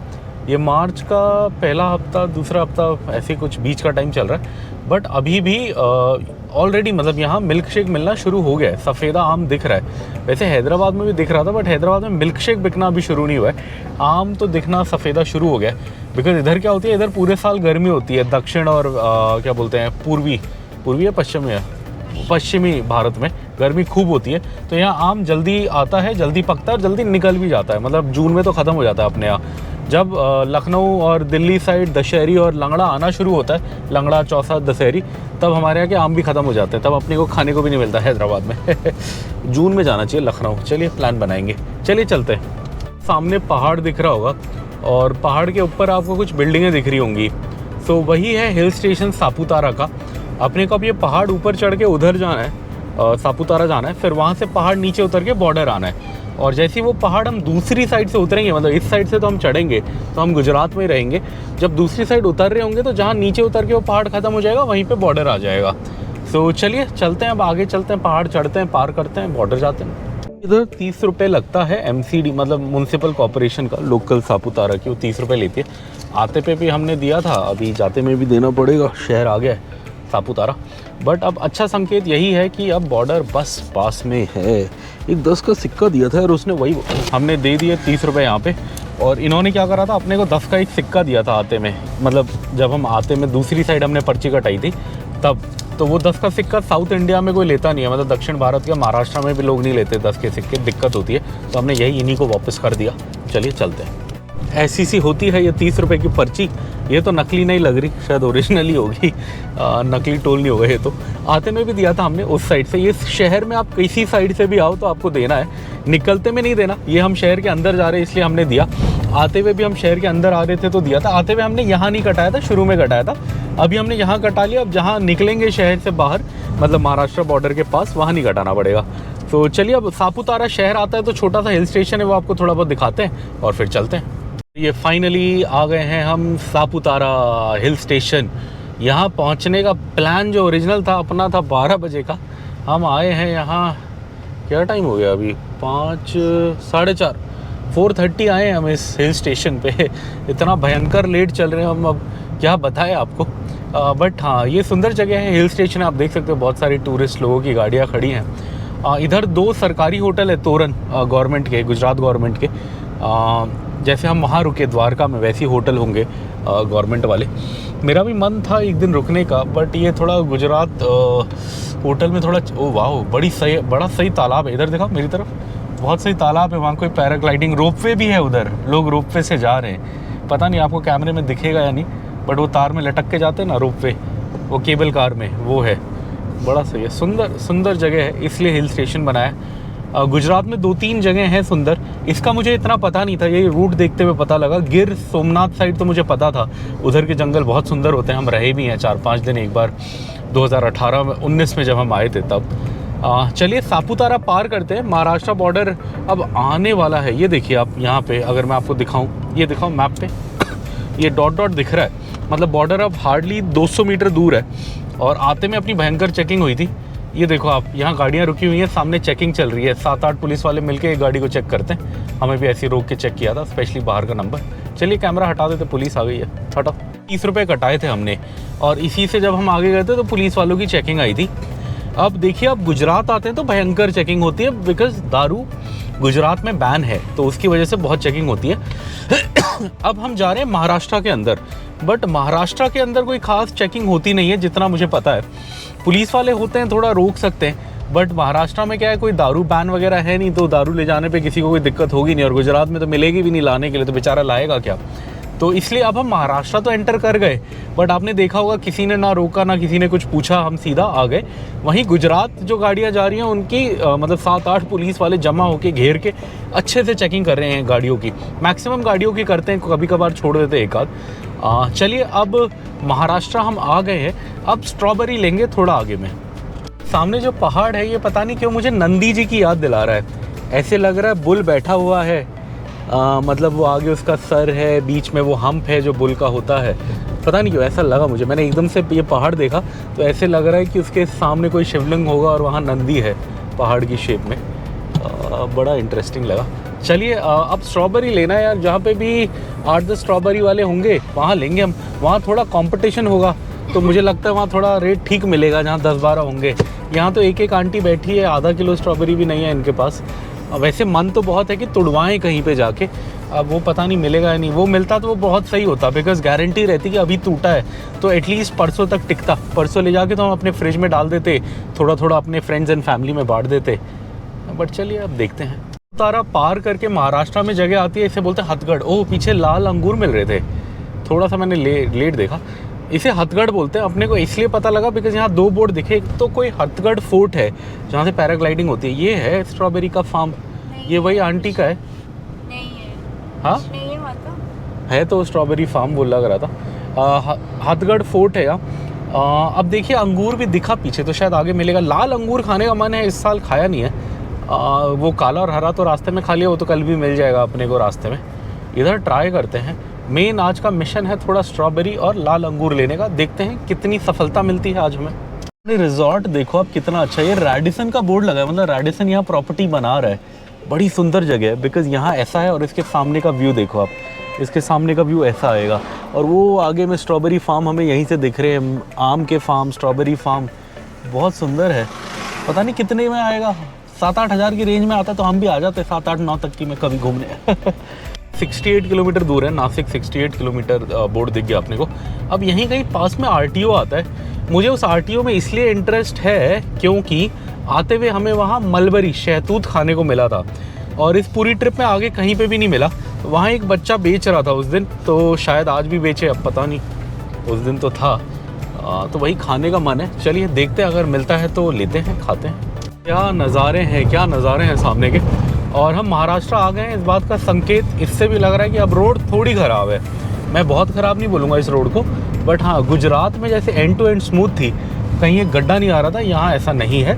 ये मार्च का पहला हफ्ता दूसरा हफ्ता ऐसे कुछ बीच का टाइम चल रहा है, बट अभी भी ऑलरेडी मतलब यहाँ मिल्क शेक मिलना शुरू हो गया है। सफ़ेदा आम दिख रहा है, वैसे हैदराबाद में भी दिख रहा था, बट हैदराबाद में मिल्क शेक बिकना अभी शुरू नहीं हुआ है। आम तो दिखना सफ़ेदा शुरू हो गया है, बिकॉज इधर क्या होती है, इधर पूरे साल गर्मी होती है। दक्षिण और क्या बोलते हैं पूर्वी या पश्चिमी भारत में गर्मी खूब होती है, तो यहाँ आम जल्दी आता है, जल्दी पकता है और जल्दी निकल भी जाता है। मतलब जून में तो ख़त्म हो जाता है अपने यहाँ। जब लखनऊ और दिल्ली साइड दशहरी और लंगड़ा आना शुरू होता है, लंगड़ा चौसा दशहरी, तब हमारे यहाँ के आम भी ख़त्म हो जाते हैं, तब अपने को खाने को भी नहीं मिलता हैदराबाद में। जून में जाना चाहिए लखनऊ। चलिए प्लान बनाएंगे, चलिए चलते हैं। सामने पहाड़ दिख रहा होगा, और पहाड़ के ऊपर आपको कुछ बिल्डिंगें दिख रही होंगी, तो वही है हिल स्टेशन सापुतारा का। अपने को अब ये पहाड़ ऊपर चढ़ के उधर जाना है, सापुतारा जाना है, फिर वहाँ से पहाड़ नीचे उतर के बॉर्डर आना है। और जैसे ही वो पहाड़ हम दूसरी साइड से उतरेंगे, मतलब इस साइड से तो हम चढ़ेंगे तो हम गुजरात में ही रहेंगे, जब दूसरी साइड उतर रहे होंगे तो जहाँ नीचे उतर के वो पहाड़ ख़त्म हो जाएगा वहीं पे बॉर्डर आ जाएगा। तो चलिए चलते हैं, अब आगे चलते हैं, पहाड़ चढ़ते हैं, पार करते हैं, बॉर्डर जाते हैं। इधर 30 रुपये लगता है MCD, मतलब म्यूनसिपल कॉर्पोरेशन का, लोकल सापुतारा की, वो 30 रुपये लेती है। आते पे भी हमने दिया था, अभी जाते में भी देना पड़ेगा, शहर आ गया है सापुतारा। बट अब अच्छा संकेत यही है कि अब बॉर्डर बस पास में है। एक 10 का सिक्का दिया था और उसने वही हमने दे दिए 30 रुपये यहाँ पे, और इन्होंने क्या करा था, अपने को 10 का एक सिक्का दिया था आते में, मतलब जब हम आते में दूसरी साइड हमने पर्ची कटाई थी तब, तो वो 10 का सिक्का साउथ इंडिया में कोई लेता नहीं है, मतलब दक्षिण भारत के महाराष्ट्र में भी लोग नहीं लेते 10 के सिक्के, दिक्कत होती है। तो हमने यही इन्हीं को वापस कर दिया। चलिए चलते हैं। ऐसी सी होती है ये 30 रुपये की पर्ची। ये तो नकली नहीं लग रही, शायद ओरिजिनली होगी, नकली टोल नहीं होगा ये तो। आते में भी दिया था हमने उस साइड से। ये शहर में आप किसी साइड से भी आओ तो आपको देना है, निकलते में नहीं देना। ये हम शहर के अंदर जा रहे हैं इसलिए हमने दिया, आते हुए भी हम शहर के अंदर आ रहे थे तो दिया था। आते हुए हमने यहाँ नहीं कटाया था, शुरू में कटाया था, अभी हमने यहाँ कटा लिया। अब जहाँ निकलेंगे शहर से बाहर, मतलब महाराष्ट्र बॉर्डर के पास, वहाँ नहीं कटाना पड़ेगा। तो चलिए, अब सापुतारा शहर आता है तो छोटा सा हिल स्टेशन है, वो आपको थोड़ा बहुत दिखाते हैं और फिर चलते हैं। ये फाइनली आ गए हैं हम सापुतारा हिल स्टेशन। यहाँ पहुँचने का प्लान जो ओरिजिनल था अपना था 12 बजे का। हम आए हैं यहाँ, क्या टाइम हो गया अभी, 5 साढ़े 4, 4:30 आए हैं हम इस हिल स्टेशन पे। इतना भयंकर लेट चल रहे हैं हम, अब क्या बताएं आपको। बट हाँ, ये सुंदर जगह है, हिल स्टेशन है, आप देख सकते हो बहुत सारी टूरिस्ट लोगों की गाड़ियाँ खड़ी हैं। इधर 2 सरकारी होटल है तोरन, गवर्नमेंट के, गुजरात गवर्नमेंट के। जैसे हम वहाँ रुके द्वारका में, वैसे ही होटल होंगे गवर्नमेंट वाले। मेरा भी मन था एक दिन रुकने का, बट ये थोड़ा गुजरात होटल में थोड़ा, ओ वाह, बड़ा सही तालाब है इधर, देखा मेरी तरफ, बहुत सही तालाब है। वहाँ कोई पैराग्लाइडिंग, रोपवे भी है उधर, लोग रोपवे से जा रहे हैं। पता नहीं आपको कैमरे में दिखेगा या नहीं, बट वो तार में लटक के जाते हैं ना रोपवे, वो केबल कार में, वो है। बड़ा सही है, सुंदर जगह है, इसलिए हिल स्टेशन बनाया। गुजरात में 2-3 जगह हैं सुंदर, इसका मुझे इतना पता नहीं था, ये रूट देखते हुए पता लगा। गिर सोमनाथ साइड तो मुझे पता था, उधर के जंगल बहुत सुंदर होते हैं, हम रहे भी हैं 4-5 दिन एक बार 2018 में, 19 में जब हम आए थे तब। चलिए सापुतारा पार करते हैं, महाराष्ट्र बॉर्डर अब आने वाला है। ये देखिए आप यहाँ पे, अगर मैं आपको दिखाऊँ, ये दिखाऊँ मैप पे, ये डॉट दिख रहा है, मतलब बॉर्डर अब हार्डली 200 मीटर दूर है। और आते में अपनी भयंकर चेकिंग हुई थी। ये देखो आप, यहाँ गाड़ियाँ रुकी हुई हैं, सामने चेकिंग चल रही है, 7-8 पुलिस वाले मिलके एक गाड़ी को चेक करते हैं। हमें भी ऐसे रोक के चेक किया था, स्पेशली बाहर का नंबर। चलिए कैमरा हटा देते, पुलिस आ गई है, हटाओ। 30 रुपये कटाए थे हमने, और इसी से जब हम आगे गए थे तो पुलिस वालों की चेकिंग आई थी। अब देखिए, अब गुजरात आते हैं तो भयंकर चेकिंग होती है, बिकॉज दारू गुजरात में बैन है, तो उसकी वजह से बहुत चेकिंग होती है। अब हम जा रहे हैं महाराष्ट्र के अंदर, बट महाराष्ट्र के अंदर कोई खास चेकिंग होती नहीं है जितना मुझे पता है। पुलिस वाले होते हैं, थोड़ा रोक सकते हैं, बट महाराष्ट्र में क्या है, कोई दारू बैन वगैरह है नहीं, तो दारू ले जाने पे किसी को कोई दिक्कत होगी नहीं। और गुजरात में तो मिलेगी भी नहीं लाने के लिए, तो बेचारा लाएगा क्या। तो इसलिए अब हम महाराष्ट्र तो एंटर कर गए, बट आपने देखा होगा किसी ने ना रोका, ना किसी ने कुछ पूछा, हम सीधा आ गए। वहीं गुजरात जो गाड़ियाँ जा रही हैं उनकी मतलब 7-8 पुलिस वाले जमा होकर घेर के अच्छे से चेकिंग कर रहे हैं गाड़ियों की। मैक्सिमम गाड़ियों की करते हैं, कभी कभार छोड़ देते एक आध। चलिए, अब महाराष्ट्र हम आ गए हैं, अब स्ट्रॉबेरी लेंगे थोड़ा आगे में। सामने जो पहाड़ है, ये पता नहीं क्यों मुझे नंदी जी की याद दिला रहा है। ऐसे लग रहा है बुल बैठा हुआ है, मतलब वो आगे उसका सर है, बीच में वो हम्प है जो बुल का होता है। पता नहीं क्यों ऐसा लगा मुझे, मैंने एकदम से ये पहाड़ देखा तो ऐसे लग रहा है कि उसके सामने कोई शिवलिंग होगा और वहाँ नंदी है पहाड़ की शेप में। बड़ा इंटरेस्टिंग लगा। चलिए, अब स्ट्रॉबेरी लेना है यार, जहाँ पे भी 8-10 स्ट्रॉबेरी वाले होंगे वहाँ लेंगे हम। वहाँ थोड़ा कंपटीशन होगा तो मुझे लगता है वहाँ थोड़ा रेट ठीक मिलेगा, जहाँ 10-12 होंगे। यहाँ तो एक आंटी बैठी है, आधा किलो स्ट्रॉबेरी भी नहीं है इनके पास। वैसे मन तो बहुत है कि तुड़वाएं कहीं पे जाके, अब वो पता नहीं मिलेगा या नहीं। वो मिलता तो वो बहुत सही होता, बिकॉज गारंटी रहती कि अभी टूटा है तो एटलीस्ट परसों तक टिकता। परसों ले जाके तो हम अपने फ्रिज में डाल देते, थोड़ा थोड़ा अपने फ्रेंड्स एंड फैमिली में बांट देते। बट चलिए, अब देखते हैं। तारा पार करके महाराष्ट्र में जगह आती है, इसे बोलते हैं हथगढ़। ओह, पीछे लाल अंगूर मिल रहे थे, थोड़ा सा मैंने लेट देखा। इसे हथगढ़ बोलते हैं। अपने को इसलिए पता लगा बिकॉज यहाँ 2 बोर्ड दिखे। एक तो कोई हथगढ़ फोर्ट है जहाँ से पैराग्लाइडिंग होती है, ये है स्ट्रॉबेरी का फार्म, ये वही आंटी का है। नहीं है, हाँ नहीं है, मतलब है तो स्ट्रॉबेरी फार्म बोल लग रहा था। हथगढ़ फोर्ट है यहाँ। अब देखिए, अंगूर भी दिखा पीछे, तो शायद आगे मिलेगा। लाल अंगूर खाने का मन है, इस साल खाया नहीं है। वो काला और हरा तो रास्ते में खा लिया, वो तो कल भी मिल जाएगा अपने को रास्ते में। इधर ट्राई करते हैं। मेन आज का मिशन है थोड़ा स्ट्रॉबेरी और लाल अंगूर लेने का, देखते हैं कितनी सफलता मिलती है आज हमें। रिजॉर्ट देखो आप कितना अच्छा है, ये रेडिसन का बोर्ड लगा है, मतलब रेडिसन यहाँ प्रॉपर्टी बना रहा है। बड़ी सुंदर जगह है, बिकॉज यहाँ ऐसा है। और इसके सामने का व्यू देखो आप, इसके सामने का व्यू ऐसा आएगा। और वो आगे में स्ट्रॉबेरी फार्म हमें यहीं से दिख रहे हैं, आम के फार्म, स्ट्रॉबेरी फार्म, बहुत सुंदर है। पता नहीं कितने में आएगा, 7-8 हज़ार की रेंज में आता तो हम भी आ जाते 7-8-9 तक की में कभी घूमने। 68 किलोमीटर दूर है नासिक, 68 किलोमीटर बोर्ड दिख गया अपने को। अब यहीं कहीं पास में RTO आता है। मुझे उस आरटीओ में इसलिए इंटरेस्ट है क्योंकि आते हुए हमें वहाँ मलबरी शहतूत खाने को मिला था और इस पूरी ट्रिप में आगे कहीं पे भी नहीं मिला। वहाँ एक बच्चा बेच रहा था उस दिन, तो शायद आज भी बेचे, अब पता नहीं, उस दिन तो था। तो वही खाने का मन है। चलिए देखते हैं, अगर मिलता है तो लेते हैं, खाते हैं। क्या नज़ारे हैं, क्या नज़ारे हैं सामने के। और हम महाराष्ट्र आ गए हैं, इस बात का संकेत इससे भी लग रहा है कि अब रोड थोड़ी ख़राब है। मैं बहुत ख़राब नहीं बोलूँगा इस रोड को, बट हाँ, गुजरात में जैसे एंड टू एंड स्मूथ थी, कहीं एक गड्ढा नहीं आ रहा था, यहाँ ऐसा नहीं है।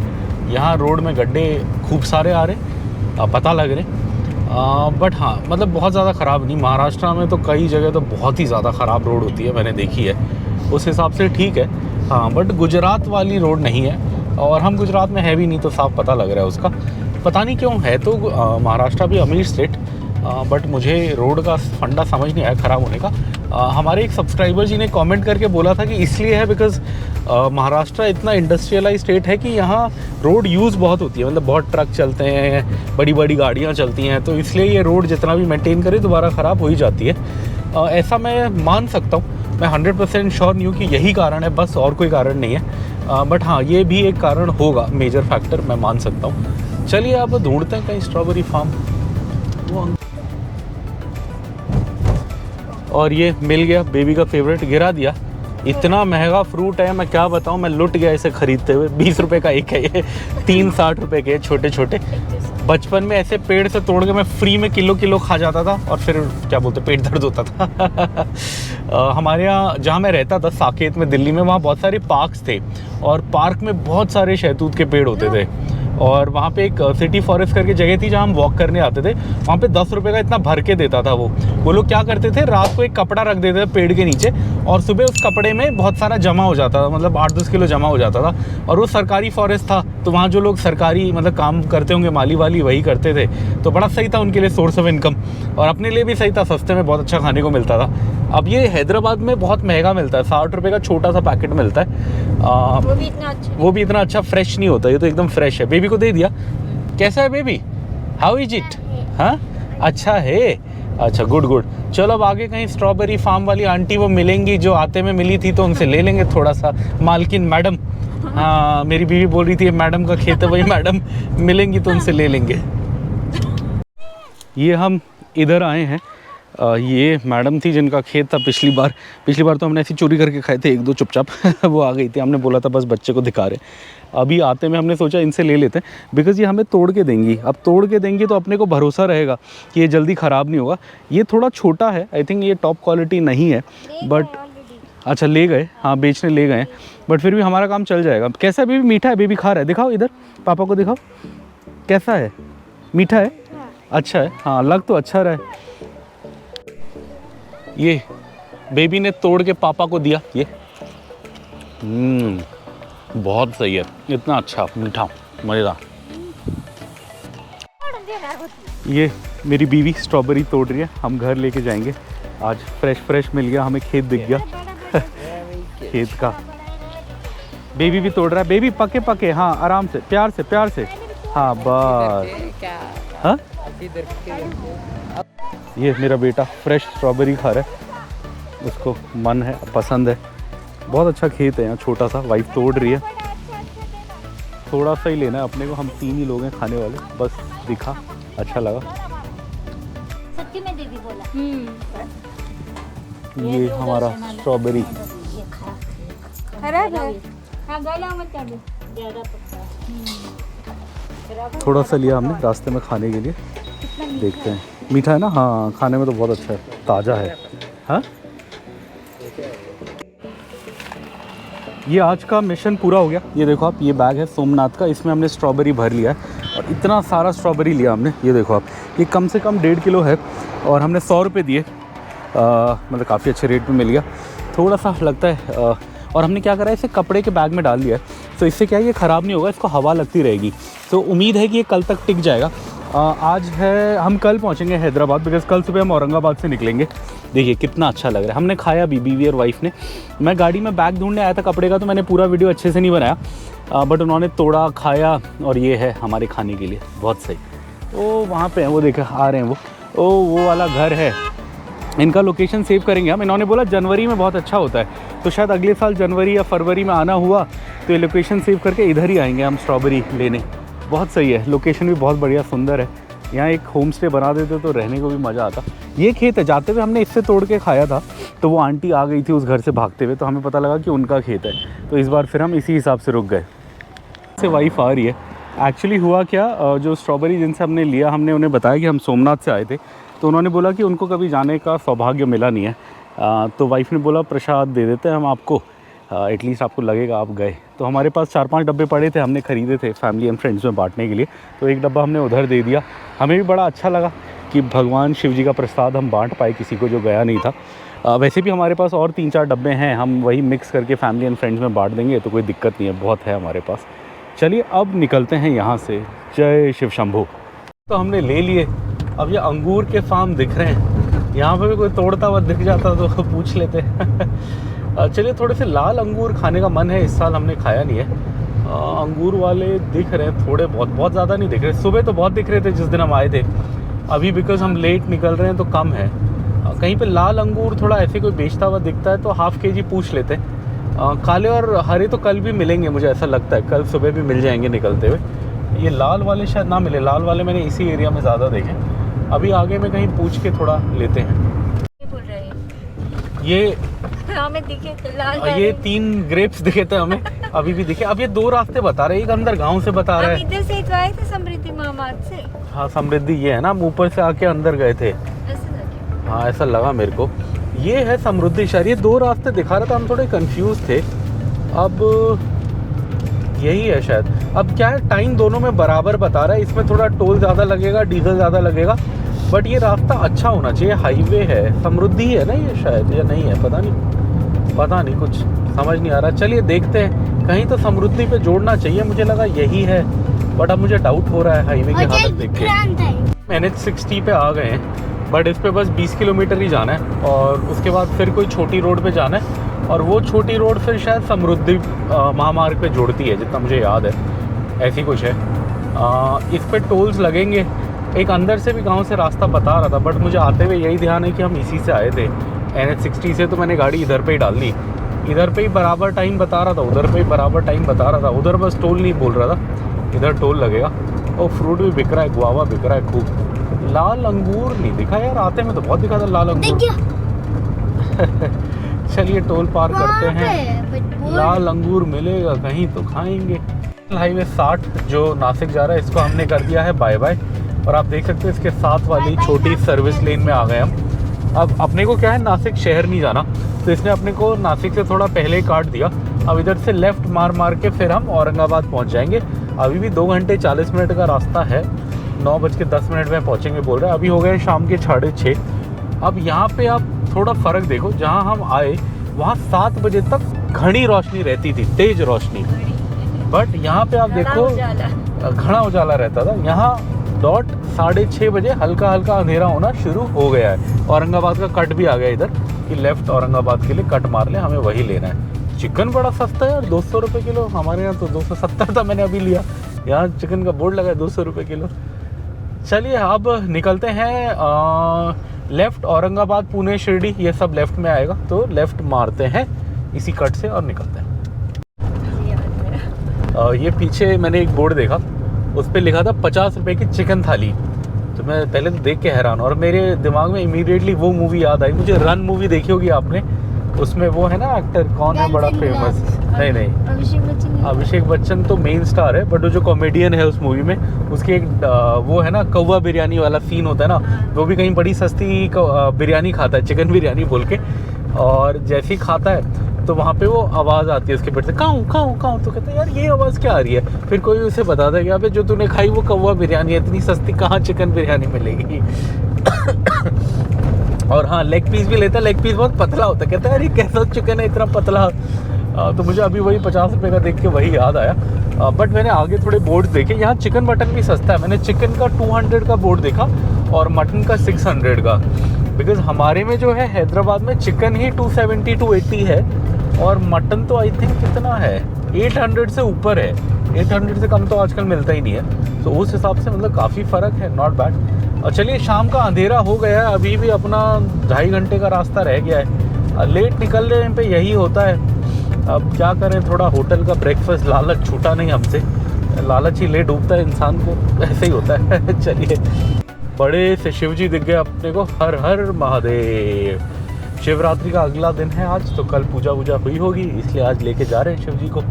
यहाँ रोड में गड्ढे खूब सारे आ रहे, पता लग रहे। बट हाँ, मतलब बहुत ज़्यादा ख़राब नहीं। महाराष्ट्र में तो कई जगह तो बहुत ही ज़्यादा ख़राब रोड होती है, मैंने देखी है, उस हिसाब से ठीक है। हाँ, बट गुजरात वाली रोड नहीं है, और हम गुजरात में है भी नहीं, तो साफ पता लग रहा है उसका। पता नहीं क्यों है, तो महाराष्ट्र भी अमीर स्टेट, बट मुझे रोड का फंडा समझ नहीं आया ख़राब होने का। हमारे एक सब्सक्राइबर जी ने कमेंट करके बोला था कि इसलिए है बिकॉज़ महाराष्ट्र इतना इंडस्ट्रियलाइज स्टेट है कि यहाँ रोड यूज़ बहुत होती है, मतलब बहुत ट्रक चलते हैं, बड़ी बड़ी गाड़ियाँ चलती हैं, तो इसलिए ये रोड जितना भी मेंटेन करे दोबारा ख़राब हो ही जाती है। ऐसा मैं मान सकता हूँ, मैं 100% श्योर नहीं हूँ कि यही कारण है, बस और कोई कारण नहीं है। बट हाँ, ये भी एक कारण होगा, मेजर फैक्टर मैं मान सकता हूँ। चलिए अब ढूंढते हैं कहीं स्ट्रॉबेरी फार्म। और ये मिल गया, बेबी का फेवरेट, गिरा दिया। इतना महंगा फ्रूट है, मैं क्या बताऊँ, मैं लुट गया इसे ख़रीदते हुए। 20 रुपये का एक है ये, 3 60 रुपये के छोटे छोटे। बचपन में ऐसे पेड़ से तोड़ के मैं फ्री में किलो किलो खा जाता था, और फिर क्या बोलते, पेट दर्द होता था। हमारे यहाँ जहाँ मैं रहता था, साकेत में, दिल्ली में, वहाँ बहुत सारे पार्क्स थे, और पार्क में बहुत सारे शहतूत के पेड़ होते थे। और वहाँ पे एक सिटी फॉरेस्ट करके जगह थी जहाँ हम वॉक करने आते थे। वहाँ पे 10 रुपये का इतना भर के देता था वो लोग क्या करते थे, रात को एक कपड़ा रख देते थे पेड़ के नीचे, और सुबह उस कपड़े में बहुत सारा जमा हो जाता था, मतलब 8-10 किलो जमा हो जाता था। और वो सरकारी फॉरेस्ट था, तो वहाँ जो लोग सरकारी मतलब काम करते होंगे, माली वाली, वही करते थे, तो बड़ा सही था उनके लिए सोर्स ऑफ इनकम, और अपने लिए भी सही था, सस्ते में बहुत अच्छा खाने को मिलता था। अब ये हैदराबाद में बहुत महंगा मिलता है, 60 रुपये का छोटा सा पैकेट मिलता है। वो भी इतना अच्छा फ्रेश नहीं होता, ये तो एकदम फ्रेश है। बेबी को दे दिया। कैसा है बेबी, हाउ इज इट? हाँ, अच्छा है, अच्छा, गुड गुड। चलो अब आगे कहीं स्ट्रॉबेरी फार्म वाली आंटी वो मिलेंगी जो आते में मिली थी, तो उनसे ले लेंगे थोड़ा सा। मालकिन मैडम, हाँ, मेरी बीवी बोल रही थी मैडम का खेत है, वही मैडम मिलेंगी तो उनसे ले लेंगे। ये हम इधर आए हैं, ये मैडम थी जिनका खेत था पिछली बार तो हमने ऐसी चोरी करके खाए थे 1-2 चुपचाप। वो आ गई थी, हमने बोला था बस बच्चे को दिखा रहे। अभी आते में हमने सोचा इनसे ले लेते हैं, बिकॉज़ ये हमें तोड़ के देंगी। अब तोड़ के देंगी तो अपने को भरोसा रहेगा कि ये जल्दी ख़राब नहीं होगा। ये थोड़ा छोटा है, आई थिंक ये टॉप क्वालिटी नहीं है, बट अच्छा ले गए, हाँ बेचने ले गए, बट फिर भी हमारा काम चल जाएगा। कैसा है बेबी, मीठा है? बेबी खा रहा है, दिखाओ इधर, पापा को दिखाओ, कैसा है, मीठा है? अच्छा है, हाँ, लग तो अच्छा रहा है। ये बेबी ने तोड़ के पापा को दिया, ये बहुत सही है, इतना अच्छा मीठा, मज़ेदार। ये मेरी बीवी स्ट्रॉबेरी तोड़ रही है, हम घर लेके जाएंगे आज। फ्रेश मिल गया हमें, खेत दिख गया खेत का। बेबी भी तोड़ रहा है, बेबी पके, हाँ, आराम से, प्यार से, हाँ, बस। हाँ, ये मेरा बेटा फ्रेश स्ट्रॉबेरी खा रहा है, उसको मन है, पसंद है। बहुत अच्छा खेत है यहाँ, छोटा सा, वाइफ तोड़ रही है। थोड़ा सा ही लेना है अपने को, हम 3 ही लोग हैं खाने वाले, बस दिखा, अच्छा लगा। सच्ची में दीदी बोला। ये हमारा स्ट्रॉबेरी खराब है, हाँ, गला मत कर दो, ज़्यादा थोड़ा सा लिया हमने रास्ते में खाने के लिए, देखते हैं। मीठा है ना? हाँ, खाने में तो बहुत अच्छा है, ताज़ा है। हाँ, ये आज का मिशन पूरा हो गया। ये देखो आप, ये बैग है सोमनाथ का, इसमें हमने स्ट्रॉबेरी भर लिया है, और इतना सारा स्ट्रॉबेरी लिया हमने। ये देखो आप, ये कम से कम 1.5 किलो है, और हमने 100 रुपये दिए, मतलब काफ़ी अच्छे रेट में मिल गया। थोड़ा सा लगता है, और हमने क्या करा है, इसे कपड़े के बैग में डाल दिया है, तो इससे क्या है, ये ख़राब नहीं होगा, इसको हवा लगती रहेगी, तो उम्मीद है कि ये कल तक टिक जाएगा। आज है, हम कल पहुंचेंगे हैदराबाद, बिकॉज़ कल सुबह हम औरंगाबाद से निकलेंगे। देखिए कितना अच्छा लग रहा है। हमने खाया भी, बीवी और वाइफ ने। मैं गाड़ी में बैग ढूंढने आया था कपड़े का, तो मैंने पूरा वीडियो अच्छे से नहीं बनाया, बट उन्होंने तोड़ा, खाया, और ये है हमारे खाने के लिए, बहुत सही। ओ वहाँ पे हैं वो, देखा आ रहे हैं वो वाला घर है। इनका लोकेशन सेव करेंगे हम। इन्होंने बोला जनवरी में बहुत अच्छा होता है, तो शायद अगले साल जनवरी या फरवरी में आना हुआ तो ये लोकेशन सेव करके इधर ही आएंगे हम स्ट्रॉबेरी लेने। बहुत सही है, लोकेशन भी बहुत बढ़िया सुंदर है। यहाँ एक होम स्टे बना देते तो रहने को भी मज़ा आता। ये खेत है, जाते हुए हमने इससे तोड़ के खाया था तो वो आंटी आ गई थी उस घर से भागते हुए, तो हमें पता लगा कि उनका खेत है, तो इस बार फिर हम इसी हिसाब से रुक गए। से वाइफ आ रही है। एक्चुअली हुआ क्या, जो स्ट्रॉबेरी जिनसे हमने लिया, हमने उन्हें बताया कि हम सोमनाथ से आए थे, तो उन्होंने बोला कि उनको कभी जाने का सौभाग्य मिला नहीं है। तो वाइफ ने बोला प्रसाद दे देते हैं हम आपको, एटलीस्ट आपको लगेगा आप गए। तो हमारे पास 4-5 डब्बे पड़े थे, हमने ख़रीदे थे फैमिली एंड फ्रेंड्स में बांटने के लिए, तो एक डब्बा हमने उधर दे दिया। हमें भी बड़ा अच्छा लगा कि भगवान शिव जी का प्रसाद हम बांट पाए किसी को जो गया नहीं था। वैसे भी हमारे पास और 3-4 डब्बे हैं, हम वही मिक्स करके फैमिली एंड फ्रेंड्स में बांट देंगे, तो कोई दिक्कत नहीं है, बहुत है हमारे पास। चलिए अब निकलते हैं यहाँ से। जय शिव शंभू। तो हमने ले लिए। अब ये अंगूर के फार्म दिख रहे हैं, यहाँ पे भी कोई तोड़ता हुआ दिख जाता तो पूछ लेते चलिए, थोड़े से लाल अंगूर खाने का मन है, इस साल हमने खाया नहीं है। अंगूर वाले दिख रहे हैं थोड़े बहुत, बहुत ज़्यादा नहीं दिख रहे। सुबह तो बहुत दिख रहे थे जिस दिन हम आए थे, अभी बिकॉज हम लेट निकल रहे हैं तो कम है। कहीं पे लाल अंगूर थोड़ा ऐसे कोई बेचता हुआ दिखता है तो हाफ़ केजी पूछ लेते हैं। काले और हरे तो कल भी मिलेंगे, मुझे ऐसा लगता है कल सुबह भी मिल जाएंगे निकलते हुए। ये लाल वाले शायद ना मिले, लाल वाले मैंने इसी एरिया में ज़्यादा देखे। अभी आगे में कहीं पूछ के थोड़ा लेते हैं। बोल रहे हैं ये हमें दिखे तो लाल ये 3 ग्रेप्स दिखे थे हमें, अभी भी दिखे। अब ये 2 रास्ते बता रहे हैं, एक अंदर गांव से बता रहा है। इधर से तो आए थे समृद्धि महामार्ग से। हाँ समृद्धि ये है ना, हम ऊपर से आके अंदर गए थे। हाँ ऐसा लगा मेरे को। ये है समृद्धि शहर। ये 2 रास्ते दिखा रहा था, हम थोड़े कंफ्यूज थे। अब यही है शायद। अब क्या है, टाइम दोनों में बराबर बता रहा है, इसमें थोड़ा टोल ज़्यादा लगेगा, डीजल ज़्यादा लगेगा, बट ये रास्ता अच्छा होना चाहिए। हाईवे है, समृद्धि है ना ये शायद, या नहीं है, पता नहीं कुछ समझ नहीं आ रहा। चलिए देखते हैं, कहीं तो समृद्धि पे जोड़ना चाहिए, मुझे लगा यही है, बट अब मुझे डाउट हो रहा है हाईवे की हालत देख के। NH60 पे आ गए हैं, बट इस पे बस 20 किलोमीटर ही जाना है और उसके बाद फिर कोई छोटी रोड पे जाना है, और वो छोटी रोड फिर शायद समृद्धि महामार्ग पे जोड़ती है, जितना मुझे याद है, ऐसी कुछ है। इस पे टोल्स लगेंगे। एक अंदर से भी गांव से रास्ता बता रहा था, बट मुझे आते हुए यही ध्यान है कि हम इसी से आए थे NH60 से, तो मैंने गाड़ी इधर पे ही डाल दी। इधर पे ही बराबर टाइम बता रहा था, उधर पे ही बराबर टाइम बता रहा था। उधर बस टोल नहीं बोल रहा था, इधर टोल लगेगा। और फ्रूट भी बिक रहा है, गुआवा बिक रहा है खूब। लाल अंगूर नहीं दिखा यार, आते में तो बहुत दिखा था लाल अंगूर। चलिए टोल पार करते हैं, लाल अंगूर मिलेगा कहीं तो खाएंगे। हाईवे 60 जो नासिक जा रहा है, इसको हमने कर दिया है बाय बाय, और आप देख सकते हैं इसके साथ वाली छोटी सर्विस लेन में आ गए हम। अब अपने को क्या है, नासिक शहर नहीं जाना, तो इसने अपने को नासिक से थोड़ा पहले ही काट दिया। अब इधर से लेफ़्ट मार के फिर हम औरंगाबाद पहुंच जाएंगे। अभी भी 2 घंटे 40 मिनट का रास्ता है, 9:10 में पहुंचेंगे बोल रहे हैं। अभी हो गए शाम के 6:30। अब यहाँ पे आप थोड़ा फ़र्क देखो, जहाँ हम आए वहाँ 7 बजे तक घनी रोशनी रहती थी, तेज़ रोशनी, बट यहाँ पे आप देखो घना उजाला रहता था। यहाँ डॉट 6:30 बजे हल्का हल्का अंधेरा होना शुरू हो गया है। औरंगाबाद का कट भी आ गया इधर कि लेफ़्ट औरंगाबाद के लिए कट मार ले, हमें वही लेना है। चिकन बड़ा सस्ता है यार, 200 रुपये किलो। हमारे यहाँ तो 270 था, मैंने अभी लिया। यहाँ चिकन का बोर्ड लगा है 200 रुपये किलो। चलिए अब निकलते हैं लेफ़्ट, औरंगाबाद, पुणे, शिरडी, ये सब लेफ़्ट में आएगा, तो लेफ़्ट मारते हैं इसी कट से और निकलते हैं। ये पीछे मैंने एक बोर्ड देखा, उस पर लिखा था 50 रुपये की चिकन थाली। तो मैं पहले तो देख के हैरान, और मेरे दिमाग में इमीडिएटली वो मूवी याद आई मुझे। रन मूवी देखी होगी आपने, उसमें वो है ना एक्टर, कौन है बड़ा फेमस? नहीं, अभिषेक बच्चन तो मेन स्टार है, बट वो जो कॉमेडियन है उस मूवी में, उसकी एक वो है ना कौवा बिरयानी वाला सीन होता है ना, वो भी कहीं बड़ी सस्ती बिरयानी खाता है, चिकन बिरयानी बोल के, और जैसे ही खाता है तो वहाँ पे वो आवाज़ आती है उसके पेट से, काऊ काऊ काऊ। तो कहते हैं यार ये आवाज़ क्या आ रही है? फिर कोई उसे बताता है कि अबे जो तूने खाई वो कौवा बिरयानी है, इतनी सस्ती कहाँ चिकन बिरयानी मिलेगी। और हाँ, लेग पीस भी लेता है, लेग पीस बहुत पतला होता है। कहता है यार ये कैसा चिकन है इतना पतला। तो मुझे अभी वही 50 रुपये का देख के वही याद आया। बट मैंने आगे थोड़े बोर्ड देखे, यहाँ चिकन मटन भी सस्ता है। मैंने चिकन का 200 का बोर्ड देखा और मटन का 600 का, बिकॉज हमारे में जो है हैदराबाद में चिकन ही 270-280 है, और मटन तो आई थिंक कितना है 800 से ऊपर है। 800 से कम तो आजकल मिलता ही नहीं है, तो उस हिसाब से मतलब काफ़ी फ़र्क है, नॉट बैड। और चलिए शाम का अंधेरा हो गया है, अभी भी अपना 2.5 घंटे का रास्ता रह गया है। लेट निकलने पे यही होता है। अब क्या करें, थोड़ा होटल का ब्रेकफास्ट लालच छूटा नहीं हमसे, लालच ही ले डूबता है इंसान को, ऐसे ही होता है। चलिए, बड़े से शिव जी दिख गए अपने को। हर हर महादेव। शिवरात्रि का अगला दिन है आज, तो कल पूजा वूजा हुई होगी, इसलिए आज लेके जा रहे हैं शिव जी को।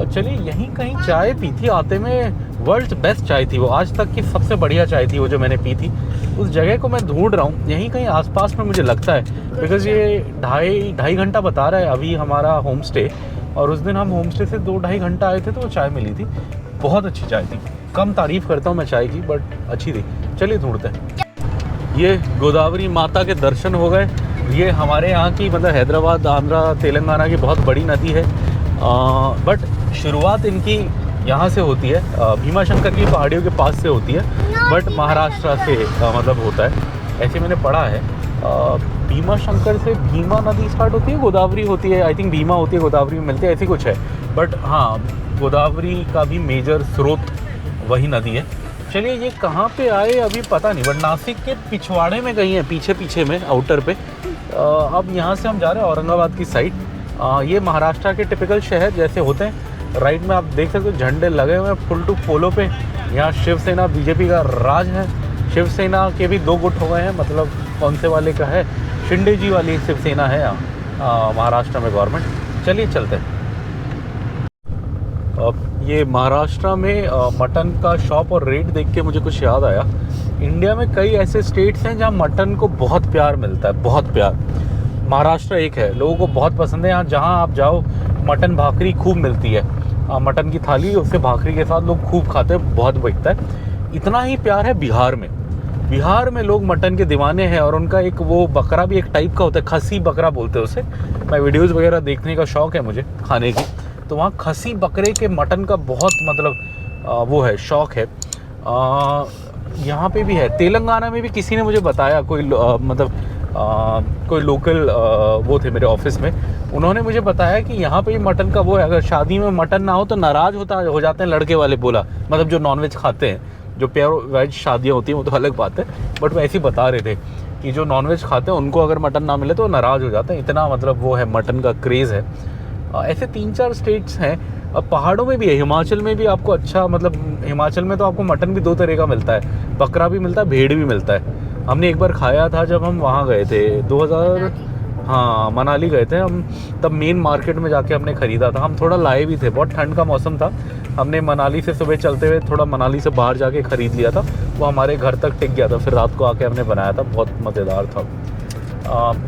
चलिए, यहीं कहीं चाय पी थी आते में, वर्ल्ड बेस्ट चाय थी वो, आज तक की सबसे बढ़िया चाय थी वो जो मैंने पी थी। उस जगह को मैं ढूंढ रहा हूँ, यहीं कहीं आसपास में मुझे लगता है, बिकॉज़ ये ढाई घंटा बता रहा है अभी हमारा होम स्टे, और उस दिन हम होम स्टे से 2-2.5 घंटा आए थे तो वो चाय मिली थी। बहुत अच्छी चाय थी, कम तारीफ़ करता हूँ मैं चाय की, बट अच्छी थी। चलिए ढूंढते हैं। ये गोदावरी माता के दर्शन हो गए। ये हमारे यहाँ की, मतलब हैदराबाद, आंध्रा, तेलंगाना की बहुत बड़ी नदी है, बट शुरुआत इनकी यहाँ से होती है, भीमा शंकर की पहाड़ियों के पास से होती है, बट महाराष्ट्र से मतलब होता है, ऐसे मैंने पढ़ा है। भीमा शंकर से भीमा नदी स्टार्ट होती है, गोदावरी होती है, आई थिंक भीमा होती है, गोदावरी में मिलती है, ऐसी कुछ है। बट हाँ, गोदावरी का भी मेजर स्रोत वही नदी है। चलिए, ये कहाँ पे आए अभी पता नहीं, बट नासिक के पिछवाड़े में कहीं है, पीछे में आउटर पे। अब यहाँ से हम जा रहे हैं औरंगाबाद की साइड। ये महाराष्ट्र के टिपिकल शहर जैसे होते हैं। राइट में आप देख सकते हो झंडे लगे हुए हैं फुल टू पोलो पे। यहाँ शिवसेना बीजेपी का राज है। शिवसेना के भी 2 गुट हो गए हैं, मतलब कौन से वाले का है, शिंदे जी वाली शिवसेना है यहाँ महाराष्ट्र में गवर्नमेंट। चलिए चलते हैं। अब ये महाराष्ट्र में मटन का शॉप और रेट देख के मुझे कुछ याद आया। इंडिया में कई ऐसे स्टेट्स हैं जहाँ मटन को बहुत प्यार मिलता है, बहुत प्यार। महाराष्ट्र एक है, लोगों को बहुत पसंद है। यहाँ जहाँ आप जाओ मटन भाकरी खूब मिलती है, मटन की थाली उससे भाकरी के साथ लोग खूब खाते हैं, बहुत बिकता है। इतना ही प्यार है बिहार में। बिहार में लोग मटन के दीवाने हैं, और उनका एक वो बकरा भी एक टाइप का होता है, खसी बकरा बोलते हैं उसे। मैं वीडियोस वगैरह देखने का शौक़ है मुझे खाने की, तो वहाँ खसी बकरे के मटन का बहुत मतलब वो है, शौक़ है। यहाँ पे भी है, तेलंगाना में भी किसी ने मुझे बताया, कोई कोई लोकल वो थे मेरे ऑफिस में, उन्होंने मुझे बताया कि यहाँ पे भी मटन का वो है, अगर शादी में मटन ना हो तो नाराज़ हो जाते हैं लड़के वाले। बोला मतलब जो नॉनवेज खाते हैं, जो प्योर वेज शादियाँ होती हैं वो तो अलग बात है, बट वो ऐसे ही बता रहे थे कि जो नॉनवेज खाते हैं उनको अगर मटन ना मिले तो नाराज़ हो जाते हैं, इतना मतलब वो है, मटन का क्रेज़ है। ऐसे 3-4 स्टेट्स हैं। अब पहाड़ों में भी है, हिमाचल में भी आपको अच्छा, मतलब हिमाचल में तो आपको मटन भी 2 तरह का मिलता है, बकरा भी मिलता है, भेड़ भी मिलता है। हमने एक बार खाया था जब हम वहाँ गए थे 2000, हाँ मनाली गए थे हम, तब मेन मार्केट में जाके हमने ख़रीदा था। हम थोड़ा लाए भी थे, बहुत ठंड का मौसम था, हमने मनाली से सुबह चलते हुए थोड़ा मनाली से बाहर जाके ख़रीद लिया था, वो हमारे घर तक टिक गया था, फिर रात को आके हमने बनाया था, बहुत मज़ेदार था।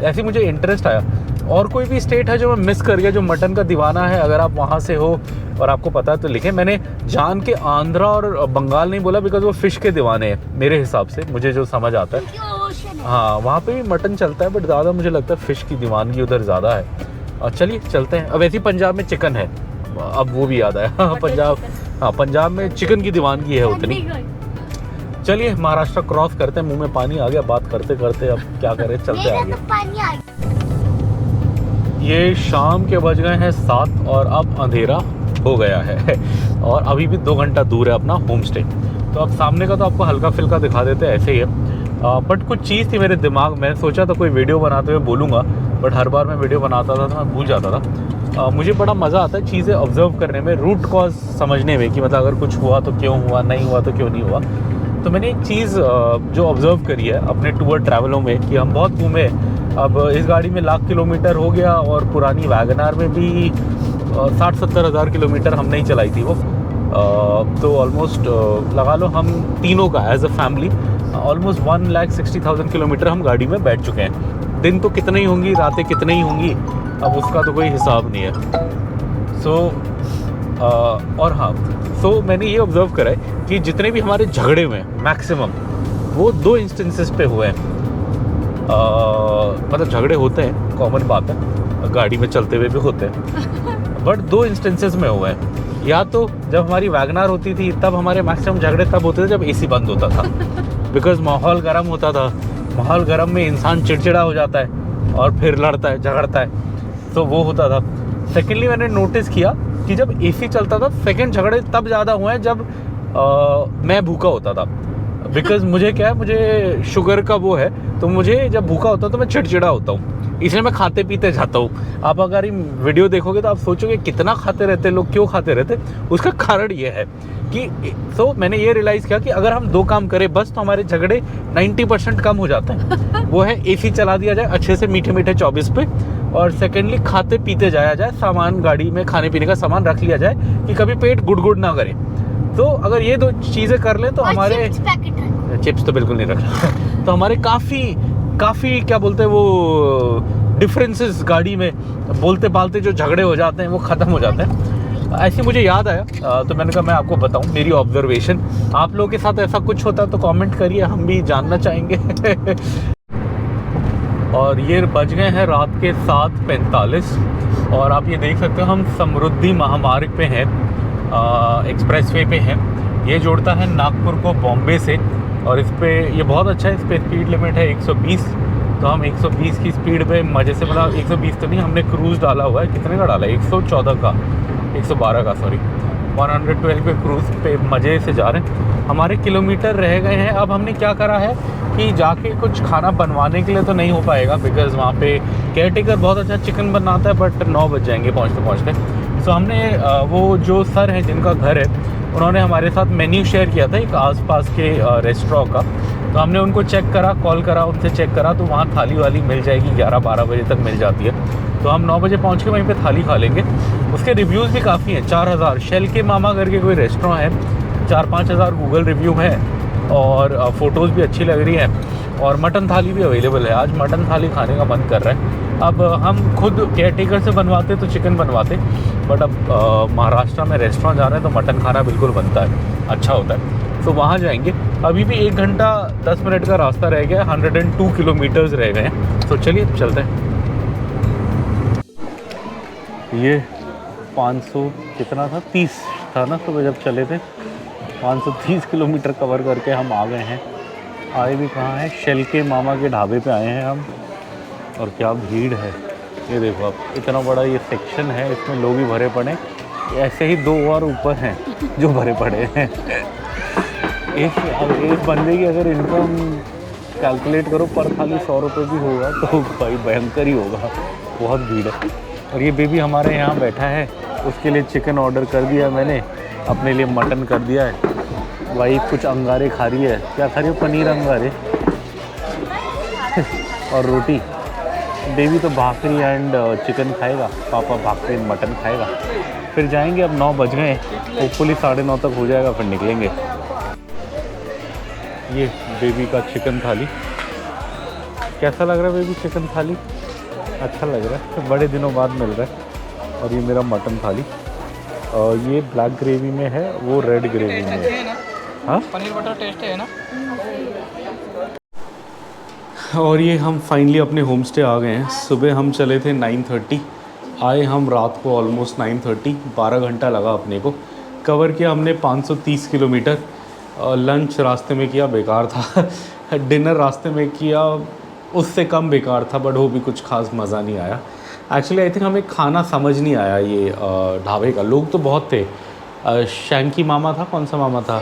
ऐसे मुझे इंटरेस्ट आया। और कोई भी स्टेट है जो मैं मिस कर गया, जो मटन का दीवाना है, अगर आप वहाँ से हो और आपको पता है तो लिखें। मैंने जान के आंध्रा और बंगाल नहीं बोला, बिकॉज वो फ़िश के दीवाने हैं मेरे हिसाब से, मुझे जो समझ आता है। हाँ, वहाँ पे भी मटन चलता है, बट ज़्यादा मुझे लगता है फ़िश की दीवानगी उधर ज़्यादा है। और चलिए चलते हैं। अब ऐसे ही पंजाब में चिकन है, अब वो भी याद आया। पंजाब, हाँ पंजाब में चिकन की दीवानगी है उतनी। चलिए महाराष्ट्र क्रॉस करते हैं। मुंह में पानी आ गया बात करते करते, अब क्या करें, चलते आगे। ये शाम के बज गए हैं 7 और अब अंधेरा हो गया है, और अभी भी 2 घंटा दूर है अपना होम स्टे। तो अब सामने का तो आपको हल्का फुल्का दिखा देते हैं, ऐसे ही है। बट कुछ चीज़ थी मेरे दिमाग में, सोचा था कोई वीडियो बनाते हुए बोलूँगा, बट हर बार मैं वीडियो बनाता था तो मैं भूल जाता था। मुझे बड़ा मज़ा आता है चीज़ें ऑब्ज़र्व करने में, रूट कॉज समझने में, कि मतलब अगर कुछ हुआ तो क्यों हुआ, नहीं हुआ तो क्यों नहीं हुआ। तो मैंने एक चीज़ जो ऑब्ज़र्व करी है अपने टूर ट्रैवलों में, कि हम बहुत घूमे। अब इस गाड़ी में लाख किलोमीटर हो गया, और पुरानी वैगनार में भी 60-70 हज़ार किलोमीटर हमने ही चलाई थी वो। तो ऑलमोस्ट लगा लो हम तीनों का as a family almost 1,60,000 kilometre हम गाड़ी में बैठ चुके हैं। दिन तो कितने ही होंगी, रातें कितने ही होंगी, अब उसका तो कोई हिसाब नहीं है। और हाँ, मैंने ये ऑब्ज़र्व करा है कि जितने भी हमारे झगड़े हुए हैं मैक्सिमम वो 2 इंस्टेंसेस पे हुए हैं। मतलब झगड़े होते हैं, कॉमन बात है, गाड़ी में चलते हुए भी होते हैं, बट 2 इंस्टेंसेस में हुए हैं। या तो जब हमारी वैगनार होती थी तब हमारे मैक्सिमम झगड़े तब होते थे जब एसी बंद होता था, बिकॉज माहौल गर्म होता था। माहौल गर्म में इंसान चिड़चिड़ा हो जाता है और फिर लड़ता है, झगड़ता है, तो वो होता था। सेकेंडली मैंने नोटिस किया कि जब एसी चलता था सेकेंड झगड़े तब ज़्यादा हुए हैं जब मैं भूखा होता था। बिकॉज मुझे क्या है, मुझे शुगर का वो है, तो मुझे जब भूखा होता तो मैं चिड़चिड़ा होता हूँ। इसलिए मैं खाते पीते जाता हूँ। आप अगर ये वीडियो देखोगे तो आप सोचोगे कितना खाते रहते लोग, क्यों खाते रहते। उसका कारण ये है कि तो मैंने ये रियलाइज़ किया कि अगर हम 2 काम करें बस तो हमारे झगड़े 90% कम हो जाते हैं। वो है एसी चला दिया जाए अच्छे से मीठे मीठे 24 पे, और सेकेंडली खाते पीते जाया जाए, सामान गाड़ी में खाने पीने का सामान रख लिया जाए कि कभी पेट गुड़ ना करे। तो अगर ये 2 चीज़ें कर लें तो हमारे चिप्स तो बिल्कुल नहीं रखना तो हमारे काफ़ी क्या बोलते हैं वो डिफरेंसेस गाड़ी में बोलते बालते जो झगड़े हो जाते हैं वो ख़त्म हो जाते हैं। ऐसे मुझे याद आया तो मैंने कहा मैं आपको बताऊं मेरी ऑब्जर्वेशन। आप लोगों के साथ ऐसा कुछ होता है तो कमेंट करिए, हम भी जानना चाहेंगे। और ये बज गए हैं रात के 7:45 और आप ये देख सकते हो हम समृद्धि महामार्ग पे हैं, एक्सप्रेसवे पे हैं। ये जोड़ता है नागपुर को बॉम्बे से, और इस पे ये बहुत अच्छा है। इस पे स्पीड लिमिट है 120, तो हम 120 की स्पीड पे मज़े से, मतलब 120 तो नहीं, हमने क्रूज़ डाला हुआ है। कितने का डाला है? 114 का, 112 का सॉरी, 112 पे क्रूज़ पे मज़े से जा रहे हैं। हमारे किलोमीटर रह गए हैं। अब हमने क्या करा है कि जाके कुछ खाना बनवाने के लिए तो नहीं हो पाएगा, बिकॉज़ वहाँ पे केयर टेकर बहुत अच्छा चिकन बनाता है, बट 9 बज जाएंगे पहुँचते। सो हमने वो जो सर हैं जिनका घर है उन्होंने हमारे साथ मेन्यू शेयर किया था एक आसपास के रेस्टोरेंट का। तो हमने उनको चेक करा, कॉल करा, उनसे चेक करा, तो वहाँ थाली वाली मिल जाएगी, 11-12 बजे तक मिल जाती है। तो हम 9 बजे पहुँच के वहीं पे थाली खा लेंगे। उसके रिव्यूज़ भी काफ़ी हैं, 4000 शेल के मामा करके कोई रेस्टोरेंट है, 4-5 हज़ार गूगल रिव्यू है, और फ़ोटोज़ भी अच्छी लग रही हैं, और मटन थाली भी अवेलेबल है। आज मटन थाली खाने का मन कर रहा है। अब हम खुद केयर टेकर से बनवाते तो चिकन बनवाते, बट अब महाराष्ट्र में रेस्टोरेंट जा रहे हैं तो मटन खाना बिल्कुल बनता है, अच्छा होता है। तो वहाँ जाएंगे। अभी भी 1 घंटा 10 मिनट का रास्ता रह गया, 102 किलोमीटर्स रह गए हैं। तो चलिए चलते हैं। ये 500 कितना था, 30 था ना सुबह जब चले थे। 530 किलोमीटर कवर करके हम आ गए हैं। आए भी कहाँ हैं? शेल के मामा के ढाबे पे आए हैं हम, और क्या भीड़ है। ये देखो आप, इतना बड़ा ये सेक्शन है, इसमें लोग ही भरे पड़े। ऐसे ही 2 और ऊपर हैं जो भरे पड़े हैं। एक बंदे की अगर इनकम कैलकुलेट करो पर थाली 100 रुपये भी होगा तो भाई भयंकर ही होगा, बहुत भीड़ है। और ये बेबी हमारे यहाँ बैठा है, उसके लिए चिकन ऑर्डर कर दिया मैंने, अपने लिए मटन कर दिया है। भाई कुछ अंगारे खा रही है, क्या खा रही है? पनीर अंगारे और रोटी। बेबी तो भाकरी एंड चिकन खाएगा, पापा भाकरी एंड मटन खाएगा। फिर जाएंगे। अब 9 बज गए, होपफुली 9:30 तक हो जाएगा, फिर निकलेंगे। ये बेबी का चिकन थाली कैसा लग रहा है? बेबी चिकन थाली अच्छा लग रहा है, बड़े दिनों बाद मिल रहा है। और ये मेरा मटन थाली, और ये ब्लैक ग्रेवी में है, वो रेड ग्रेवी में है। हाँ, पनीर बटर टेस्ट है ना। और ये हम फाइनली अपने होम स्टे आ गए हैं। सुबह हम चले थे 9:30, आए हम रात को ऑलमोस्ट 9:30। 12 घंटा लगा अपने को। कवर किया हमने 530 किलोमीटर। लंच रास्ते में किया, बेकार था। डिनर रास्ते में किया, उससे कम बेकार था, बट वो भी कुछ खास मज़ा नहीं आया। एक्चुअली आई थिंक हमें खाना समझ नहीं आया ये ढाबे का। लोग तो बहुत थे। शैंकी मामा था, कौन सा मामा था?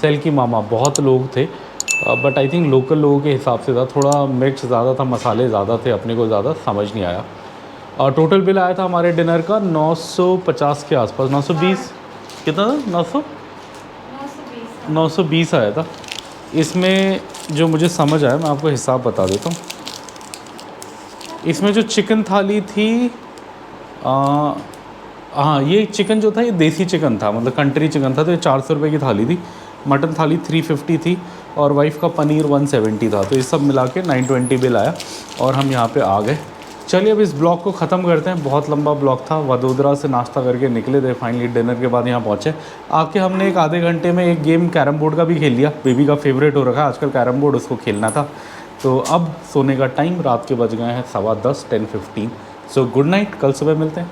सेल की मामा, बहुत लोग थे, बट आई थिंक लोकल लोगों के हिसाब से था। थोड़ा मिर्च ज़्यादा था, मसाले ज़्यादा थे, अपने को ज़्यादा समझ नहीं आया। और टोटल बिल आया था हमारे डिनर का 950 के आसपास, 920 कितना था? 920 आया था। इसमें जो मुझे समझ आया, मैं आपको हिसाब बता देता हूँ। इसमें जो चिकन थाली थी, हाँ, ये चिकन जो था ये देसी चिकन था, मतलब कंट्री चिकन था, तो ये 400 रुपये की थाली थी। मटन थाली 350 थी, और वाइफ का पनीर 170 था। तो ये सब मिला के 920 बिल आया, और हम यहाँ पे आ गए। चलिए अब इस ब्लॉग को ख़त्म करते हैं। बहुत लंबा ब्लॉग था। वडोदरा से नाश्ता करके निकले थे, फाइनली डिनर के बाद यहाँ पहुँचे। आके हमने एक आधे घंटे में एक गेम कैरम बोर्ड का भी खेल लिया। बेबी का फेवरेट हो रखा है आजकल कैरम बोर्ड, उसको खेलना था। तो अब सोने का टाइम, रात के बज गए हैं 10:15, 10:15। सो गुड नाइट, कल सुबह मिलते हैं।